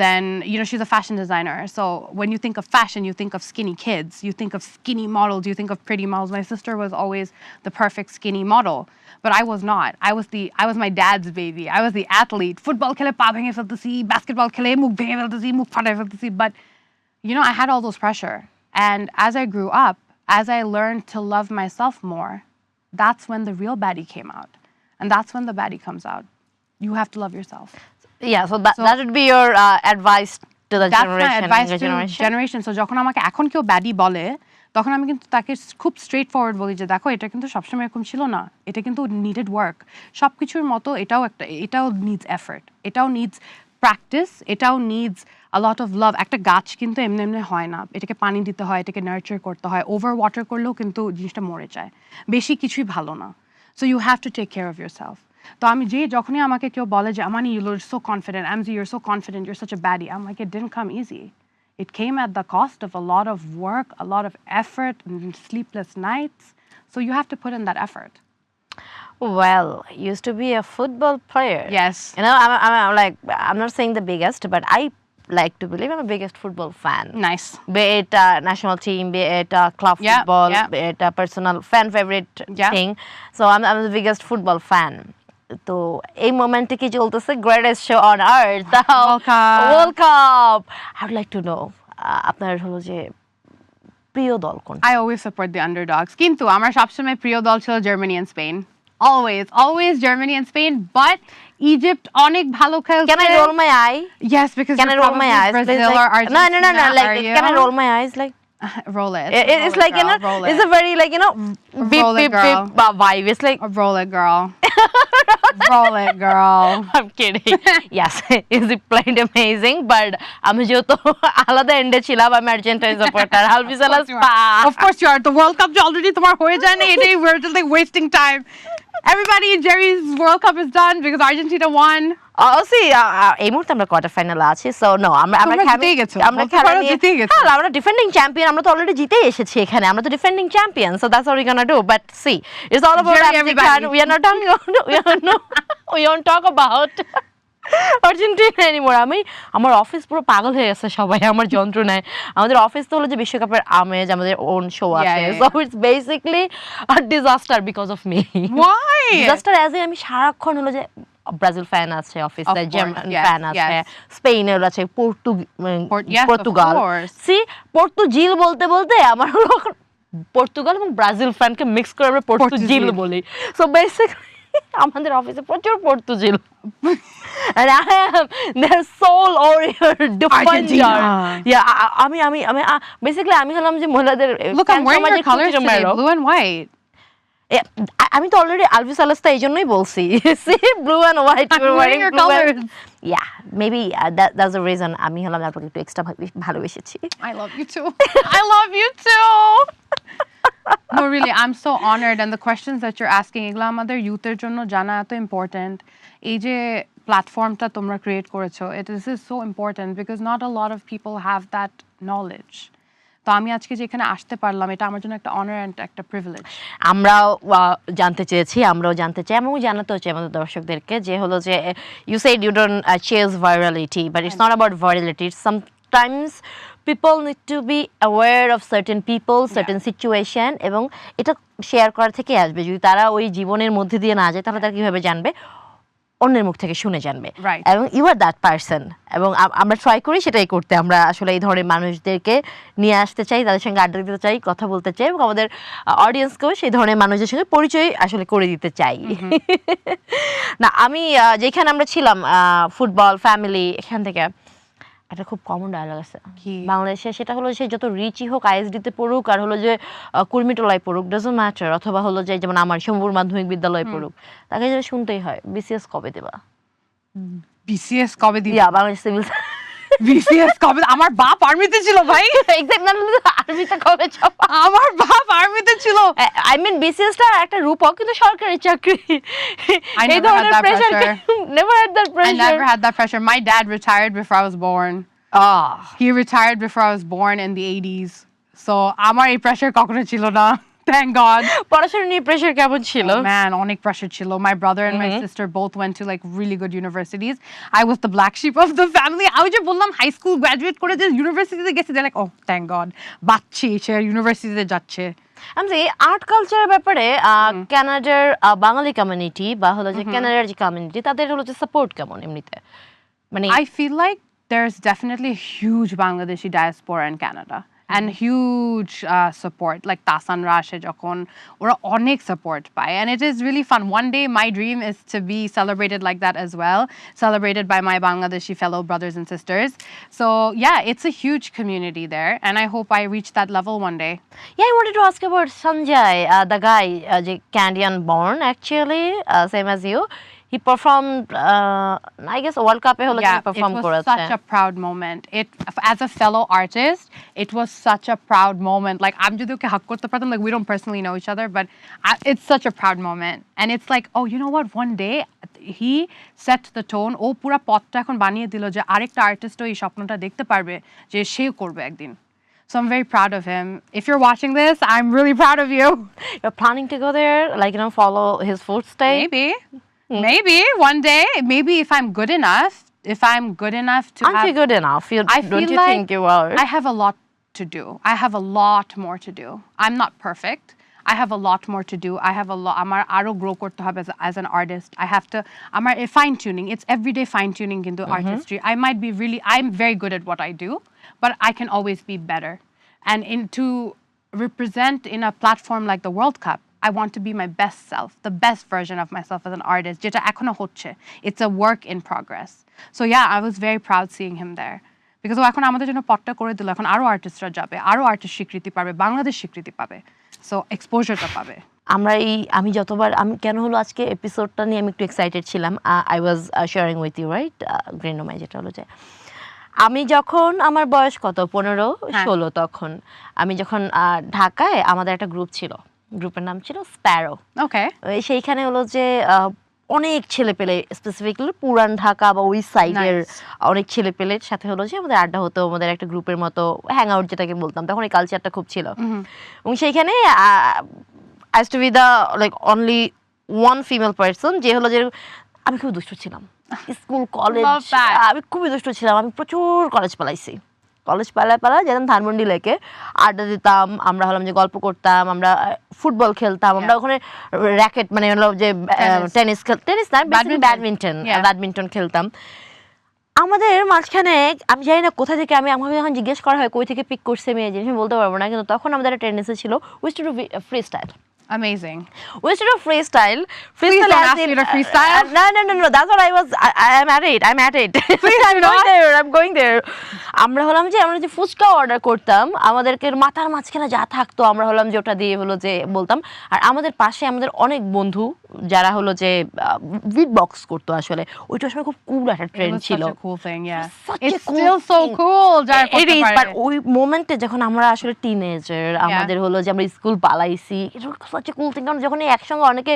than, she's a fashion designer. So when you think of fashion, you think of skinny kids. You think of skinny models. You think of pretty models. My sister was always the perfect skinny model. But I was not. I was my dad's baby. I was the athlete. Football khele pa bhenge feltesi, basketball khele mukh bhenge feltesi, mukh phatay feltesi. But, I had all those pressure. And as I grew up, as I learned to love myself more, that's when the real baddie came out. And that's when the baddie comes out. You have to love yourself. Yeah, so that would be your advice to the That's generation. my advice younger to generation. So যখন আমাকে এখন কেউ ব্যাডি বলে, তখন আমি কিন্তু তাকে খুব স্ট্রেট ফরওয়ার্ড বলি যে দেখো এটা কিন্তু সবসময় এরকম ছিল না, এটা কিন্তু নিডেড ওয়ার্ক। সব কিছুর মতো এটাও নিডস এফর্ট, এটাও নিডস প্র্যাকটিস, এটাও needs a lot of love. একটা গাছ কিন্তু এমনি এমনি হয় না, এটাকে পানি দিতে হয়, এটাকে নার্চার করতে হয়। ওভার ওয়াটার করলেও কিন্তু জিনিসটা মরে যায়, বেশি কিছুই ভালো না। So you have to take care of yourself. তো আমি যখনই আমাকে কেউ বলে যে আমানি you're so confident, MZ you're so confident, you're such a baddie, I'm like, it didn't come easy. It came at the cost of a lot of work, a lot of effort, and sleepless nights. So you have to put in that effort. Well, I used to be a football player. Yes. I'm not saying the biggest, but I like to believe I'm the biggest football fan. Nice. Be it national team, be it club Yeah, football, yeah. be it a personal fan favorite Yeah. thing. So I'm the biggest football fan. তো এই মোমেন্টে কি চলতেছে greatest show on earth world cup I would like to know আপনার হলো যে প্রিয় দল কোন I always support the underdogs. কিন্তু আমার সবসময় প্রিয় দল ছিল Germany and Spain. Always Germany and Spain, but Egypt অনেক ভালো খেলছে. Can I roll my eye? Yes, because Can I roll my eyes? Brazil or Argentina. No. Like, can I roll my eyes? Like, roll it. It's like, roll it's a very, like, beep, Roll it, beep, girl. beep vibe. It's like, Roll it, girl. Roll it, girl. I'm kidding. Yes, he played amazing, but আমি যেহেতু আলাদা এন্ডে ছিলাম, আমি Argentina supporter. Albi Salas Of course you are. The World Cup already তোমার হয়ে যায় না, এটাই we're just like wasting time. Everybody, Jerry's World Cup is done because Argentina won. এই মুহূর্তে আমরা কোয়ার্টার ফাইনালে আছি, সো নো আমরা জিতেই গেছো, জিতেই গেছো। হ্যাঁ, আমরা ডিফেন্ডিং চ্যাম্পিয়ন, আমরা তো অলরেডি জিতেই এসেছি এখানে, আমরা তো defending champion, so that's what we gonna do. But see it's all about everybody. we are not talking we don't talk about Argentina anymore. আমার অফিস পুরো পাগল হয়ে গেছে সবাই আমার যন্ত্রণায়। আমাদের অফিস তো হলো যে বিশ্বকাপের আমেজ, আমাদের ওন শো আছে, so it's basically a disaster because of me. Why? Disaster as আমি সারাক্ষণ হলো যে ব্রাজিল ফ্যান আছে অফিসে, জার্মান ফ্যান আছে, স্পেনের আছে, পর্তুগাল। সি পর্তুজিল বলতে বলতে আমার হলো পর্তুগাল এবং ব্রাজিল ফ্যানকে মিক্স করে আমরা পর্তুজিল বলি। সো বেসিক্যালি আমাদের অফিসে প্রচুর পর্তুজিল। And I am their sole warrior defender. Yeah, আমি basically আমি হলাম যে মহিলাদের Look, I'm wearing your colors today, blue and white. আমি তো অলরেডি আলভি সালাস্তা এই জন্যই বলছি blue and white you are wearing your colours yeah maybe that's the reason আমি হলাম আপনাকে একটু এক্সট্রা ভালোবেসেছি I love you too. I love you too. No, really, I'm so honored, and the questions that you're asking এগুলো আমাদের ইউথের জন্য জানা এত ইম্পর্টেন্ট। এই যে প্ল্যাটফর্মটা তোমরা ক্রিয়েট করেছো, this is so important because not a lot of people have that knowledge. তো আমি আজকে যেখানে আসতে পারলাম এটা আমার জন্য একটা অনার অ্যান্ড একটা প্রিভিলেজ। আমরাও জানতে চেয়েছি, আমরাও জানতে চাই এবং জানাতে হচ্ছে আমাদের দর্শকদেরকে যে হলো যে you said you don't chase virality, but it's not about virality, sometimes people need to be aware of certain people, certain situation, এবং এটা শেয়ার করা থেকে আসবে। যদি তারা ওই জীবনের মধ্যে দিয়ে না যায় তাহলে তারা কিভাবে জানবে? অন্যের মুখ থেকে শুনে জানবে। এবং ইউ আর দ্যাট পারসন, এবং আমরা ট্রাই করি সেটাই করতে। আমরা আসলে এই ধরনের মানুষদেরকে নিয়ে আসতে চাই, তাদের সঙ্গে আড্ডা দিতে চাই, কথা বলতে চাই, এবং আমাদের অডিয়েন্সকেও সেই ধরনের মানুষদের সঙ্গে পরিচয় আসলে করে দিতে চাই। না, আমি যেখানে আমরা ছিলাম ফুটবল ফ্যামিলি, এখান থেকে একটা খুব কমন ডায়লগ আছে বাংলাদেশে, সেটা হলো সে যত রিচই হোক, আইএসডিতে পড়ুক আর হলো যে কুর্মিটোলায় পড়ুক, ডাজন্ট ম্যাটার, অথবা হলো যে যেমন আমার শম্ভুর মাধ্যমিক বিদ্যালয়ে পড়ুক, তাকে যেটা শুনতেই হয় বিসিএস কবে দেবা, বিসিএস কবে দিবা, বাংলাদেশ সিভিল বিসিএস কবে, আমার বাপ আর্মিতে ছিল ভাই। এক্স্যাক্টলি, আর্মিতে কবে যাবা? আমার বাপ আর্মিতে ছিল। আই মিন বিসিএসটা একটা রূপক কিন্তু সরকারি চাকরি। I never had that pressure. Never had that pressure. I never had that pressure. My dad retired before I was born. He retired before I was born in the 80s. So আমার এই pressure কখনো ছিল না, thank God. পড়াশোনা নিয়ে pressure কেমন ছিল? Man, অনেক প্রেসার ছিল. My brother and my sister both went to like really good universities. I was the black sheep of the family. I যে বললাম হাই স্কুল গ্রাজুয়েট করে যে ইউনিভার্সিটিতে গেছি, they're like, oh thank God, বাচ্চি সে ইউনিভার্সিটিতে যাচ্ছে। আমি যে আর্ট কালচারের ব্যাপারে কানাডার বাঙালি কমিউনিটি বা হলো যে কানাডার যে কমিউনিটি, তাদের হলো যে সাপোর্ট কেমন এমনিতে? মানে I feel like there's definitely a huge Bangladeshi diaspora in Canada and huge support, like Tasan Rashe jokhon ora onek support pai, and it is really fun. One day my dream is to be celebrated like that as well, celebrated by my Bangladeshi fellow brothers and sisters. So yeah, it's a huge community there, and I hope I reach that level one day. Yeah, I wanted to ask about Sanjay, the guy, Canadian born actually, same as you. He performed, I guess, World Cup e holo perform koreche. It was such a proud moment. As a fellow artist, it was such a proud moment. Like, I'm jodi oke hug korte partam, like we don't personally know each other, but it's such a proud moment. And it's like, oh, you know what? One day he set the tone. Oh, pura potta ekhon baniye dilo je arekta artist o ei shopnota dekhte parbe je sheo korbe ekdin. So I'm very proud of him. If you're watching this, I'm really proud of you. You're planning to go there, like, you know, follow his footsteps? Maybe one day. Maybe if I'm good enough. Aren't you good enough? Don't you think you are? I have a lot to do. I have a lot more to do. I'm not perfect. I have a lot more to do. I have a lot. Amar aro grow korte hobe as an artist. I have to. Amar fine tuning. It's everyday fine tuning into artistry. I'm very good at what I do, but I can always be better. And to represent in a platform like the World Cup, I want to be my best self, the best version of myself as an artist. Jeta ekhono hocche. It's a work in progress. So yeah, I was very proud seeing him there. Because ও এখন আমাদের জন্য পটটা করে দিল, এখন আরো আর্টিস্টরা যাবে, আরো artist স্বীকৃতি পাবে, বাংলাদেশ স্বীকৃতি পাবে, সো এক্সপোজারটা পাবে। আমি যতবার আমি কেন হলো আজকে এপিসোডটা নিয়ে আমি একটু এক্সাইটেড ছিলাম। I was sharing with you, right, গ্রেনোমাই, যেটা হলো যে আমি যখন আমার বয়স কত 15-16, তখন আমি যখন ঢাকায়, আমাদের একটা গ্রুপ ছিল, গ্রুপের নাম ছিল স্প্যারো। ওকে। সেইখানে হলো যে অনেক ছেলে পেলে, স্পেসিফিকলি পুরান ঢাকা বা ওই সাইডের অনেক ছেলে পেলের সাথে হলো যে আমাদের আড্ডা হতো, আমাদের একটা গ্রুপের মতো হ্যাং আউট যেটাকে বলতাম, তখন এই কালচারটা খুব ছিল। এবং সেইখানে I to be the like only one female person, যে হলো যে আমি খুব দুষ্ট ছিলাম। স্কুল কলেজ আমি খুবই দুষ্ট ছিলাম। আমি প্রচুর কলেজ পালাইছি। কলেজ পালা যেতাম ধানমন্ডি লেকে, আড্ডা দিতাম, আমরা হলাম যে গল্প করতাম, আমরা ফুটবল খেলতাম, আমরা ওখানে র্যাকেট মানে হলো যে টেনিস না, ব্যাডমিন্টন খেলতাম। আমাদের মাঝখানে আমি জানি না কোথা থেকে, আমাকে যখন জিজ্ঞেস করা হয় কই থেকে পিক করছে মেয়ে, জিনিস আমি বলতে পারবো না, কিন্তু তখন আমাদের একটা টেন্ডেন্সি ছিল we to do free style. Amazing. We used to do freestyle. Please don't ask me to freestyle. No. That's what I'm at it. Please, I'm going there. আমরা হলাম যে ফুচকা অর্ডার করতাম, আমাদেরকে মাথার মাঝখানে যা থাকতো আমরা হলাম যে ওটা দিয়ে হলো যে বলতাম। আর আমাদের পাশে আমাদের অনেক বন্ধু যারা হলো যে বিট বক্স করতো আসলে ওইটা আসলে খুব কুল একটা It ট্রেন্ড was ছিল such a cool thing, yeah. such a It's cool still so thing. cool. যারা It করতে is, পারে। but ওই মোমেন্টে যখন আমরা আসলে টিনেজার আমাদের হলো যে আমরা স্কুল পালাইছি এটা such a cool thing কারণ যখন একসঙ্গে অনেকে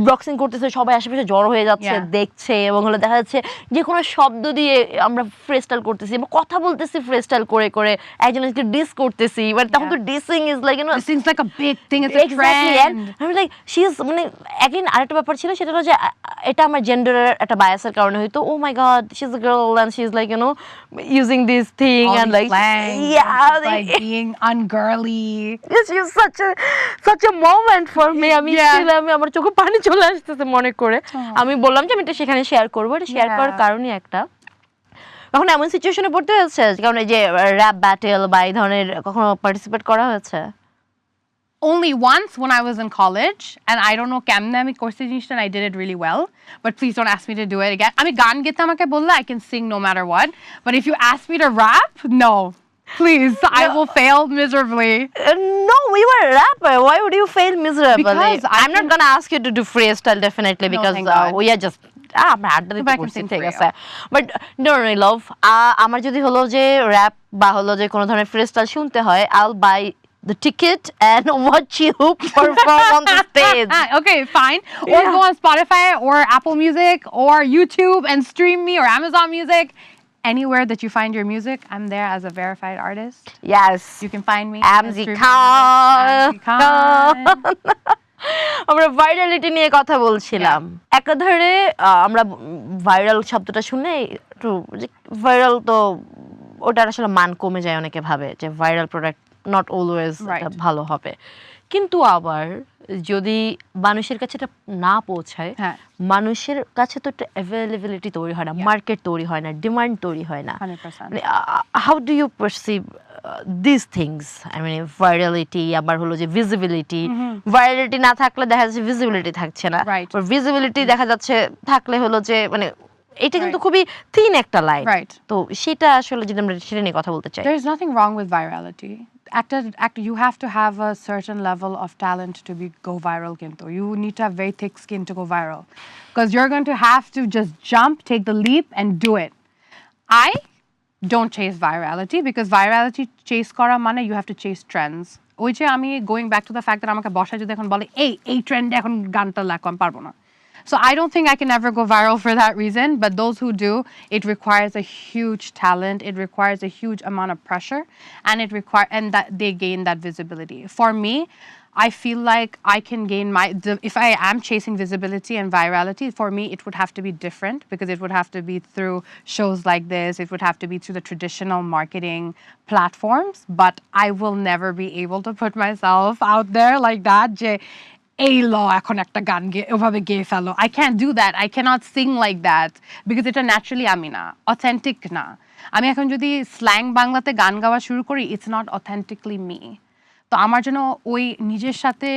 বক্সিং করতেছে সবাই আশেপাশে জড়ো হয়ে যাচ্ছে Yeah. দেখছে এবং হলো দেখা যাচ্ছে যে কোনো শব্দ দিয়ে আমরা ফ্রিস্টাইল করতেছি আমরা কথা বলতেছি ফ্রিস্টাইল করে করে একজনকে ডিস করতেছি বাট তখন তো dissing is like you know This seems like a big thing. It's a Exactly, and trend. I'm like, she is মানে again আরেকটা ব্যাপার ছিল সেটা হলো যে এটা আমার জেন্ডারের একটা বায়াসের কারণে হয়তো oh my god she's a girl and she's like you know using this thing All and these like slang, yeah just like being ungirly. it's just such a moment for me আমি Yeah. still আমি আমার চোখে পানি চলে আসতেছে মনে করে আমি বললাম যে আমি এটা সেখানে শেয়ার করবো এটা শেয়ার Yeah. করার কারণই একটা কখনো এমন সিচুয়েশনে পড়তে হয়েছে কারণ এই যে র্যাপ ব্যাটেল বা এই ধরনের কখনো পার্টিসিপেট করা হয়েছে Only once when I was in college, and I don't know কেমনে আমি করছি জিনিসটা and I did it really well. But please don't ask me to do it again. আমি গান গেতে আমাকে বললে I can sing no matter what. But if you ask me to rap, no. Please, I will fail miserably. No, we were a rapper. Why would you fail miserably? Because I'm not gonna ask you to do freestyle definitely No, because thank God. we are just আমরা আড্ডা But দিতে I can করছি sing ঠিক for আছে but no love আমার যদি হলো যে র্যাপ বা হলো যে কোনো ধরনের ফ্রিস্টাইল শুনতে হয় I'll buy the ticket and watch you perform on the stage. Okay, fine. Or Yeah. go on Spotify or Apple Music or YouTube and stream me or Amazon Music. Anywhere that you find your music, I'm there as a verified artist. Yes. You can find me. Amzi stream Khan. Amzi Khan. আমরা virality নিয়ে কথা বলছিলাম একাধারে আমরা viral শব্দটা শুনে একটু viral তো ওটার আসলে মান কমে যায় অনেকে ভাবে যে viral product not always Right. ভালো হবে কিন্তু আবার যদি মানুষের কাছে এটা না পৌঁছায় হ্যাঁ। মানুষের কাছে তো একটা অ্যাভেলেবিলিটি তৈরি হয় না মার্কেট তৈরি হয় না ডিমান্ড তৈরি হয় না 100%. how do you perceive these things I mean virality আবার হলো যে visibility virality না থাকলে দেখা যাচ্ছে visibility থাকছে না Right. আর visibility দেখা যাচ্ছে থাকলে হলো যে মানে এটা কিন্তু Right. খুবই থিন একটা লাইন Right. তো সেটা আসলে যদি আমরা সেটা নিয়ে কথা বলতে চাই There's nothing wrong with virality. You have to have a certain level of talent to go viral. Kinto. You need to have very thick skin to go viral. Because you're going to have to just jump, take the leap, and do it. I don't chase virality because virality chase kora mane you have to chase trends. ওই যে আমি going back to the fact that আমাকে বসায় যদি এখন বলে এই trend এখন গানটা লেখো আমি পারবো না So I don't think I can ever go viral for that reason, but those who do, it requires a huge talent, it requires a huge amount of pressure, and and that they gain that visibility. For me, I feel like I can gain if I am chasing visibility and virality, for me it would have to be different because it would have to be through shows like this, it would have to be through the traditional marketing platforms, but I will never be able to put myself out there like that. এই ল এখন একটা গান ওভাবে গেয়ে ফেলো I can't do that I cannot sing like that because এটা naturally আমি না authentic না আমি এখন যদি স্ল্যাং বাংলাতে গান গাওয়া শুরু করি it's not authentically me তো আমার জন্য ওই নিজের সাথে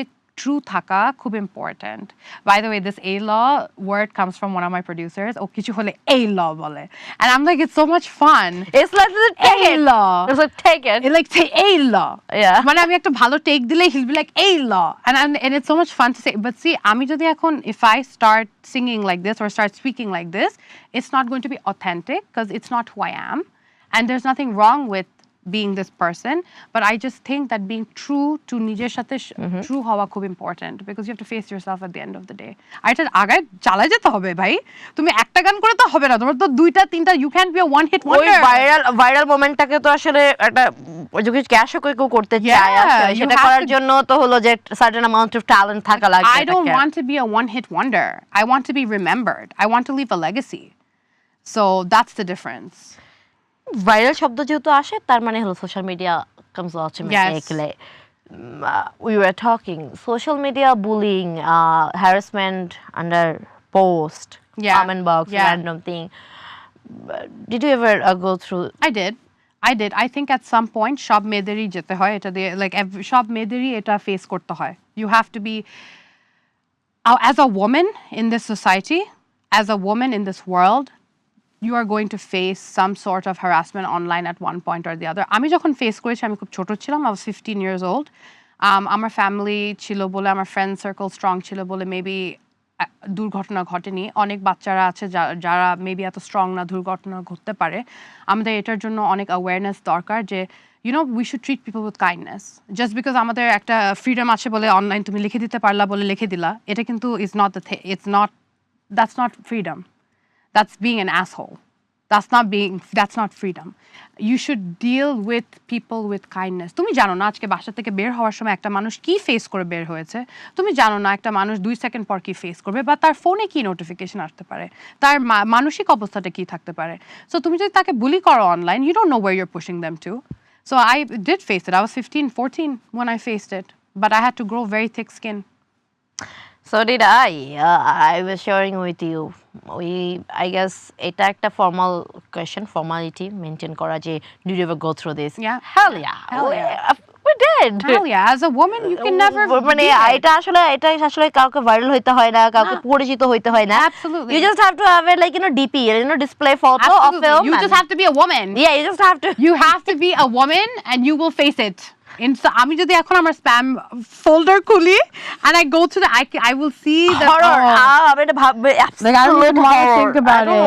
true থাকা খুব important by the way this a law word comes from one of my producers ও কিছু হলে a law বলে and I'm like it's so much fun it's like take a it law it's like take it it like say a law Yeah. মানে আমি একটা ভালো take দিলে he'll be like a law and it's so much fun to say but see আমি যদি এখন if I start singing like this or start speaking like this it's not going to be authentic because it's not who I am and there's nothing wrong with being this person but I just think that being true to নিজের সাথে true হওয়া খুব important because you have to face yourself at the end of the day আর এটা আগায় চালায় যেতে হবে ভাই তুমি একটা গান করে তো হবে না তোমার তো দুইটা তিনটা you can't be a one hit ওই wonder ভাইরাল মোমেন্টটাকে তো আসলে একটা যে ক্যাশও কেউ করতে চায় Yeah, আসলে you সেটা have করার to- জন্য তো হলো যে সার্টেন অ্যামাউন্ট অফ ট্যালেন্ট থাকা লাগবে I don't want to be a one hit wonder I want to be remembered I want to leave a legacy so that's the difference viral শব্দ যেহেতু আসে তার মানে হলো social media comes automatically we were talking social media bullying harassment under post Yeah, comment box yeah. random thing did you ever go through I did I think at some point সব মেয়েদেরই যেতে হয় এটা দিয়ে like সব মেয়েদেরই এটা face করতে হয় you have to be as a woman in this society as a woman in this world you are going to face some sort of harassment online at one point or the other আমি যখন face করেছি আমি খুব ছোট ছিলাম I was 15 years old আমার family ছিল বলে আমার ফ্রেন্ড সার্কেল স্ট্রং ছিল বলে মেবি দুর্ঘটনা ঘটেনি, অনেক বাচ্চারা আছে যারা মেবি এত স্ট্রং না দুর্ঘটনা ঘটতে পারে। আমাদের এটার জন্য অনেক অ্যাওয়ারনেস দরকার যে we should treat people with kindness. Just because আমাদের একটা ফ্রিডম আছে বলে অনলাইন তুমি লিখে দিতে পারলা বলে লিখে দিলা, এটা কিন্তু that's not freedom. That's being an asshole. That's not freedom. You should deal with people with kindness. তুমি জানো না আজকে বাসা থেকে বের হওয়ার সময় একটা মানুষ কি ফেস করে বের হয়েছে, তুমি জানো না একটা মানুষ 2 সেকেন্ড পর কি ফেস করবে, বা তার ফোনে কি নোটিফিকেশন আসতে পারে, তার মানসিক অবস্থাটা কি থাকতে পারে। সো তুমি যদি তাকে বুলি করো online, you don't know where you're pushing them to. So I did face it. I was 15, 14 when I faced it, but I had to grow very thick skin. So did I. I was sharing with you. I guess এটা একটা formal question, formality maintain করা যে did you ever go through this? Yeah. Hell yeah. Hell yeah. We did. Hell yeah. As a woman, you can never মানে beat it. এটা আসলে কাউকে viral হইতে হয় না, কাউকে পরিচিত হইতে হয় না. Absolutely. You just have to have it like DP, display photo of Absolutely. film. You just have to be a woman. Yeah, you just have to. You have to be a woman and you will face it. আমি যদি এখন আমার spam folder খুলি and I go to I will see the horror. আমি এটা ভাববে Like, I don't even want to think about it.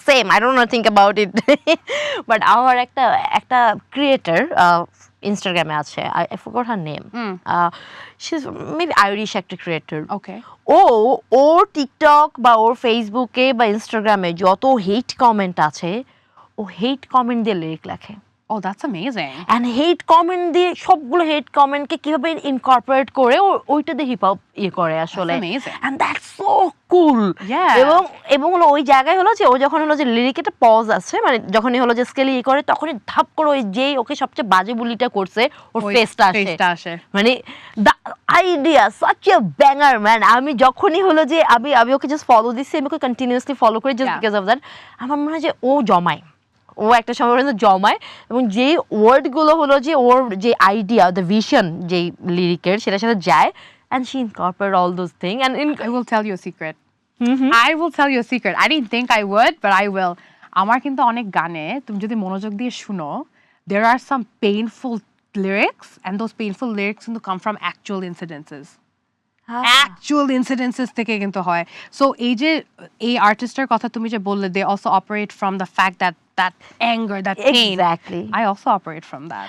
Same, I don't want to think about it. But our একটা creator Instagram এ আছে, I forgot her name. She's maybe Irish একটা creator. Okay. ওর TikTok বা ওর ফেসবুকে বা ইনস্টাগ্রামে যত হেট comment আছে, ও হেট comment দিয়ে লিরিক লেখে। Oh, that's amazing. And hate comment দিয়ে সবগুলো হেট কমেন্টকে কিভাবে ইনকর্পোরেট করে ওইটা দিয়ে হিপ হপ করে আসলে। That's amazing. And that's so cool. Yeah. এবং হলো ওই জায়গায় হলো যে ও যখন হলো যে লিরিক একটা পজ আছে, মানে যখনই হলো যে স্কেলি করে তখনই ধাপ করে ওই যেই ওকে সবচেয়ে বাজে বুলিটা করছে ওর ফেসটা আসে। মানে the idea such a banger man. আমি যখনই হলো যে আমি ওকে জাস্ট ফলো দিচ্ছি, আমি ওকে কন্টিনিউয়াসলি ফলো করি জাস্ট বিকজ অফ দ্যাট। আমার মনে হয় যে ও জমায়, ও একটা সময় পর্যন্ত জমায়, এবং যেই ওয়ার্ডগুলো হলো যে ওর যে আইডিয়া, দ্য ভিশন যেই লিরিকের সেটার সাথে যায়, and she incorporated all those things. And I will tell you a secret. I will tell you a secret. I didn't think I would, but I will. আমার কিন্তু অনেক গানে তুমি যদি মনোযোগ দিয়ে শুনো, there are some painful lyrics, and those painful lyrics কিন্তু come from actual incidences. Actual incidences থেকে কিন্তু হয়। So এই আর্টিস্টের কথা তুমি যে বললে, they also operate from the fact that anger, that pain. Exactly. I also operate from that.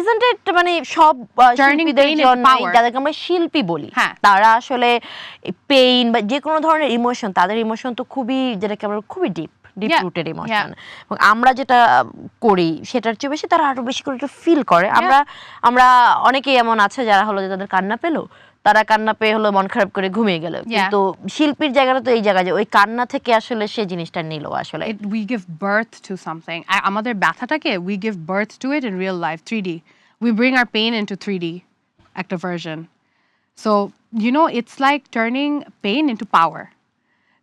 Isn't it মানে সব শিল্পীদের জন্য, যাদেরকে আমরা শিল্পী বলি, তারা আসলে পেইন বা যে কোনো ধরনের ইমোশন, তাদের ইমোশন তো খুবই, যেটাকে আমরা খুবই ডিপ রুটেড ইমোশন, এবং আমরা যেটা করি সেটার চেয়ে বেশি তারা আরো বেশি করে ফিল করে। আমরা অনেকেই এমন আছে যারা হলো যে তাদের কান্না পেলো, তারা কান্না পেয়ে হলো মন খারাপ করে ঘুমিয়ে গেল, কিন্তু শিল্পীর জায়গাটা তো এই জায়গা যে ওই কান্না থেকে আসলে সে জিনিসটা নিল আসলে। We give birth to something. আমাদের ব্যথাটাকে we give birth to it in real life, 3D. We bring our pain into 3D একটা version. So it's like turning pain into power.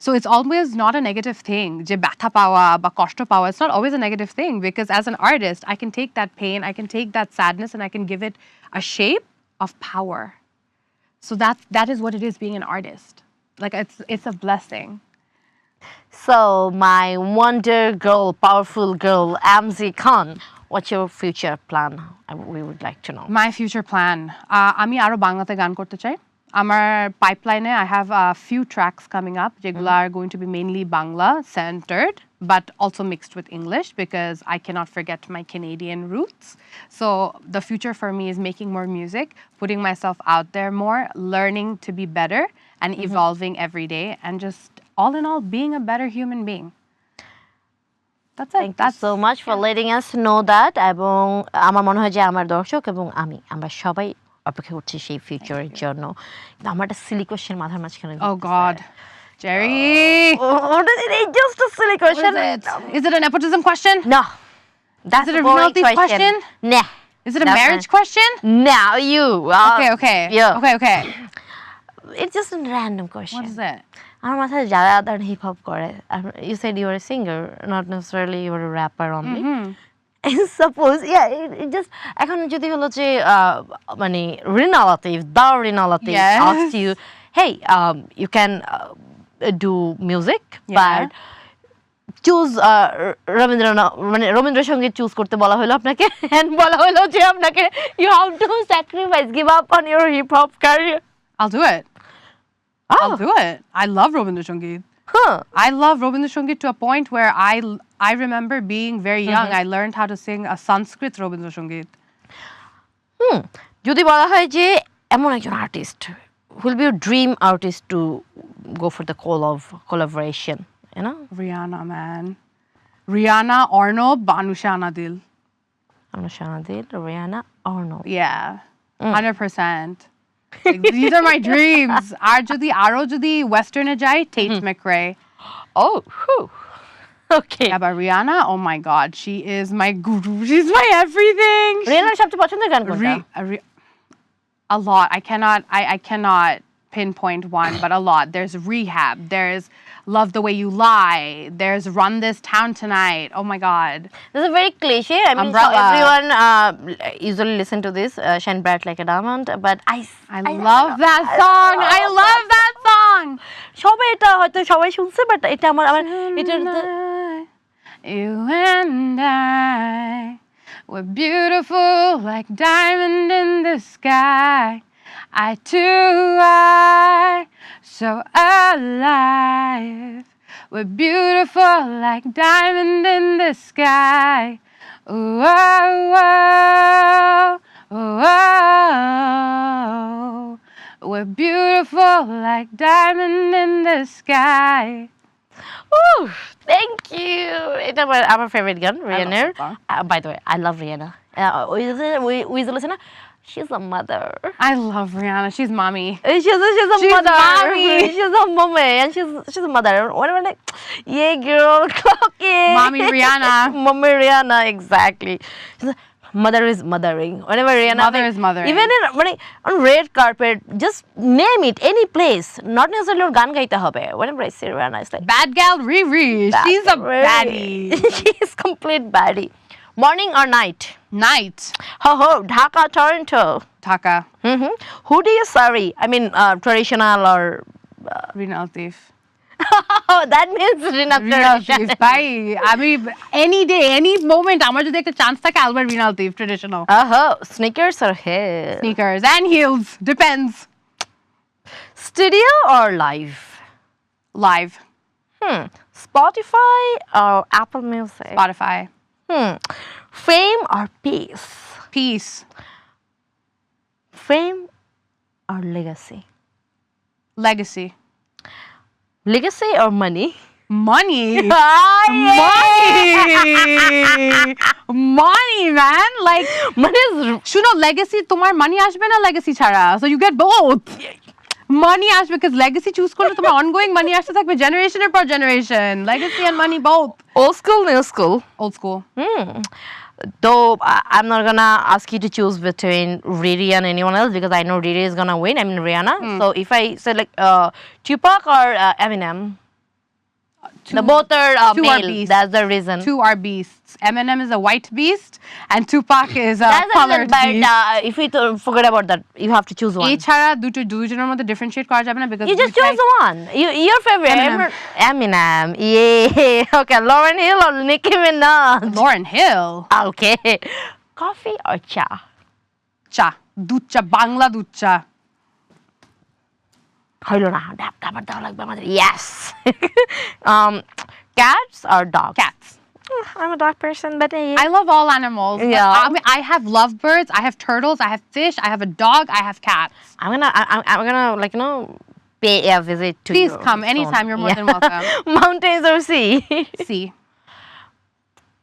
So it's always not a negative thing. যে ব্যথা পাওয়া বা কষ্ট পাওয়া, it's not always a negative thing, because as an artist I can take that pain, I can take that sadness, and I can give it a shape of power. So that is what it is being an artist. Like it's a blessing. So my wonder girl, powerful girl, Amzi Khan, what's your future plan? We would like to know. My future plan. আমি আরো বাংলাতে গান করতে চাই। আমার পাইপলাইনে I have a few tracks coming up যেগুলো are going to be mainly Bangla centered, but also mixed with English, because I cannot forget my Canadian roots. So the future for me is making more music, putting myself out there more, learning to be better, and evolving every day, and just all in all being a better human being. That's it. Thank you so much for letting us know that. এবং আমার মনে হয় যে আমার দর্শক এবং আমরা সবাই অপেক্ষা করছি সেই ফিউচারের জন্য। আমার একটা সিলি কোয়েশ্চেন মাথার মাঝখানে। Oh God. Jerry! It's just a silly question. Is it a nepotism question? No. That's is it a reality question? Nah. Is it a marriage question? No, you. Okay. Yeah. Okay. It's just a random question. What is it? আমার মাথায় যারা hip hop করে, you said you were a singer, not necessarily you were a rapper only. Suppose, it just এখন যদি হলো যে মানে Rina Latif asked you, hey, you can do music, but choose Rabindrasangeet choose করতে বলা হলো আপনাকে, and বলা হলো যে আপনাকে you have to sacrifice, give up on your hip hop career. I'll do it. I'll do it. I love Robindra Sangeet. Huh. I love Robindra Sangeet to a point where I remember being very young. I learned how to sing a Sanskrit Robindra Sangeet. যদি বলা হয় যে এমন একজন artist will be your dream artist to go for the collaboration, you know? Rihanna, man. Rihanna, Arnob, Anusha Anadil. Anusha Anadil, Rihanna, Arnold. Yeah, 100%. Like, these are my dreams. Ar jodi aro jodi Western e jai, Tate McRae. Oh, whew. Okay. Yeah, but Rihanna, oh my God, she is my guru. She's my everything. রিয়ানার সবচেয়ে পছন্দের গান কোনটা? A lot. I cannot pinpoint one, but a lot. There's Rehab. There's Love the Way You Lie. There's Run This Town Tonight. Oh my God. This is very cliche. I mean, so Umbrella. everyone usually listen to this, Shine Bright Like a Diamond, but I love that song. I love that song. সবাই এটা হয়তো সবাই শুনছে, but এটা আমার এটা You and I were beautiful like diamond in the sky. I too are so alive. We're beautiful like diamond in the sky. Ooh, oh, oh, oh, oh. We're beautiful like diamond in the sky. Ooh, thank you. এটা আমার favorite গান রিয়ানার. song. By the way, I love Rihanna. We listen. She's a mother. I love Rihanna. She's mommy. She's a She's mother. mommy. She's a mommy, and she's a mother. Whenever like, yeah, girl, clock it. Mommy Rihanna. Mommy Rihanna, exactly. She's like, mother is mothering. Whenever Rihanna, Mother is mothering. Even on red carpet, just name it, any place. Not necessarily or গান গাইতে হবে. Whenever I see Rihanna, it's like Bad gal Riri. She's a baddie. She's complete baddie. Morning or night? Night. Ho ho, Dhaka, Toronto. Taka. Who do you sorry? I mean, traditional or Rina Latif. that means Rina Rina tradition. Latif. Bye. I mean, any day, any moment, আমার যদি একটা chance থাকে, I'll wear Rina Latif traditional. Sneakers or hair? Sneakers and heels. Depends. Studio or live? Live. Spotify or Apple Music? Spotify. Fame or peace? Peace. Fame or legacy? Legacy. Legacy or money? Money. Money! Money, man. Like, Money is শুনো legacy তোমার money আসবে না legacy ছাড়া, so you get both. Money আসবে because legacy choose করলে তোমার ongoing money আসতে থাকবে generation এর পর generation. Legacy and money both. old school, new school. Old school. Though I'm not gonna ask you to choose between Riri and anyone else because I know Riri is gonna win. I mean Rihanna. So if I say like Tupac or Eminem, the both are two are male. beasts. That's the reason. Two are beasts. Eminem is a white beast and Tupac is a That's the reason. colored But beast. if we forget about that, you have to choose one. এই ছাড়া দুইজনের মধ্যে differentiate করা যাবে না because You just choose one. Your favorite. Eminem. Yeah. Okay. Lauryn Hill or Nicki Minaj. Lauryn Hill. Okay. Coffee or cha? চা দুধ চা বাংলা দুধ চা হইলো না খাবার দেওয়া লাগবে আমাদের yes cats or dogs? cats. I'm a dog person but I love all animals. but Yeah. I mean, I have lovebirds, I have turtles, I have fish, I have a dog, I have cats. I'm gonna like pay a visit to Please your come soon. anytime. You're more than welcome. Mountains or sea? See.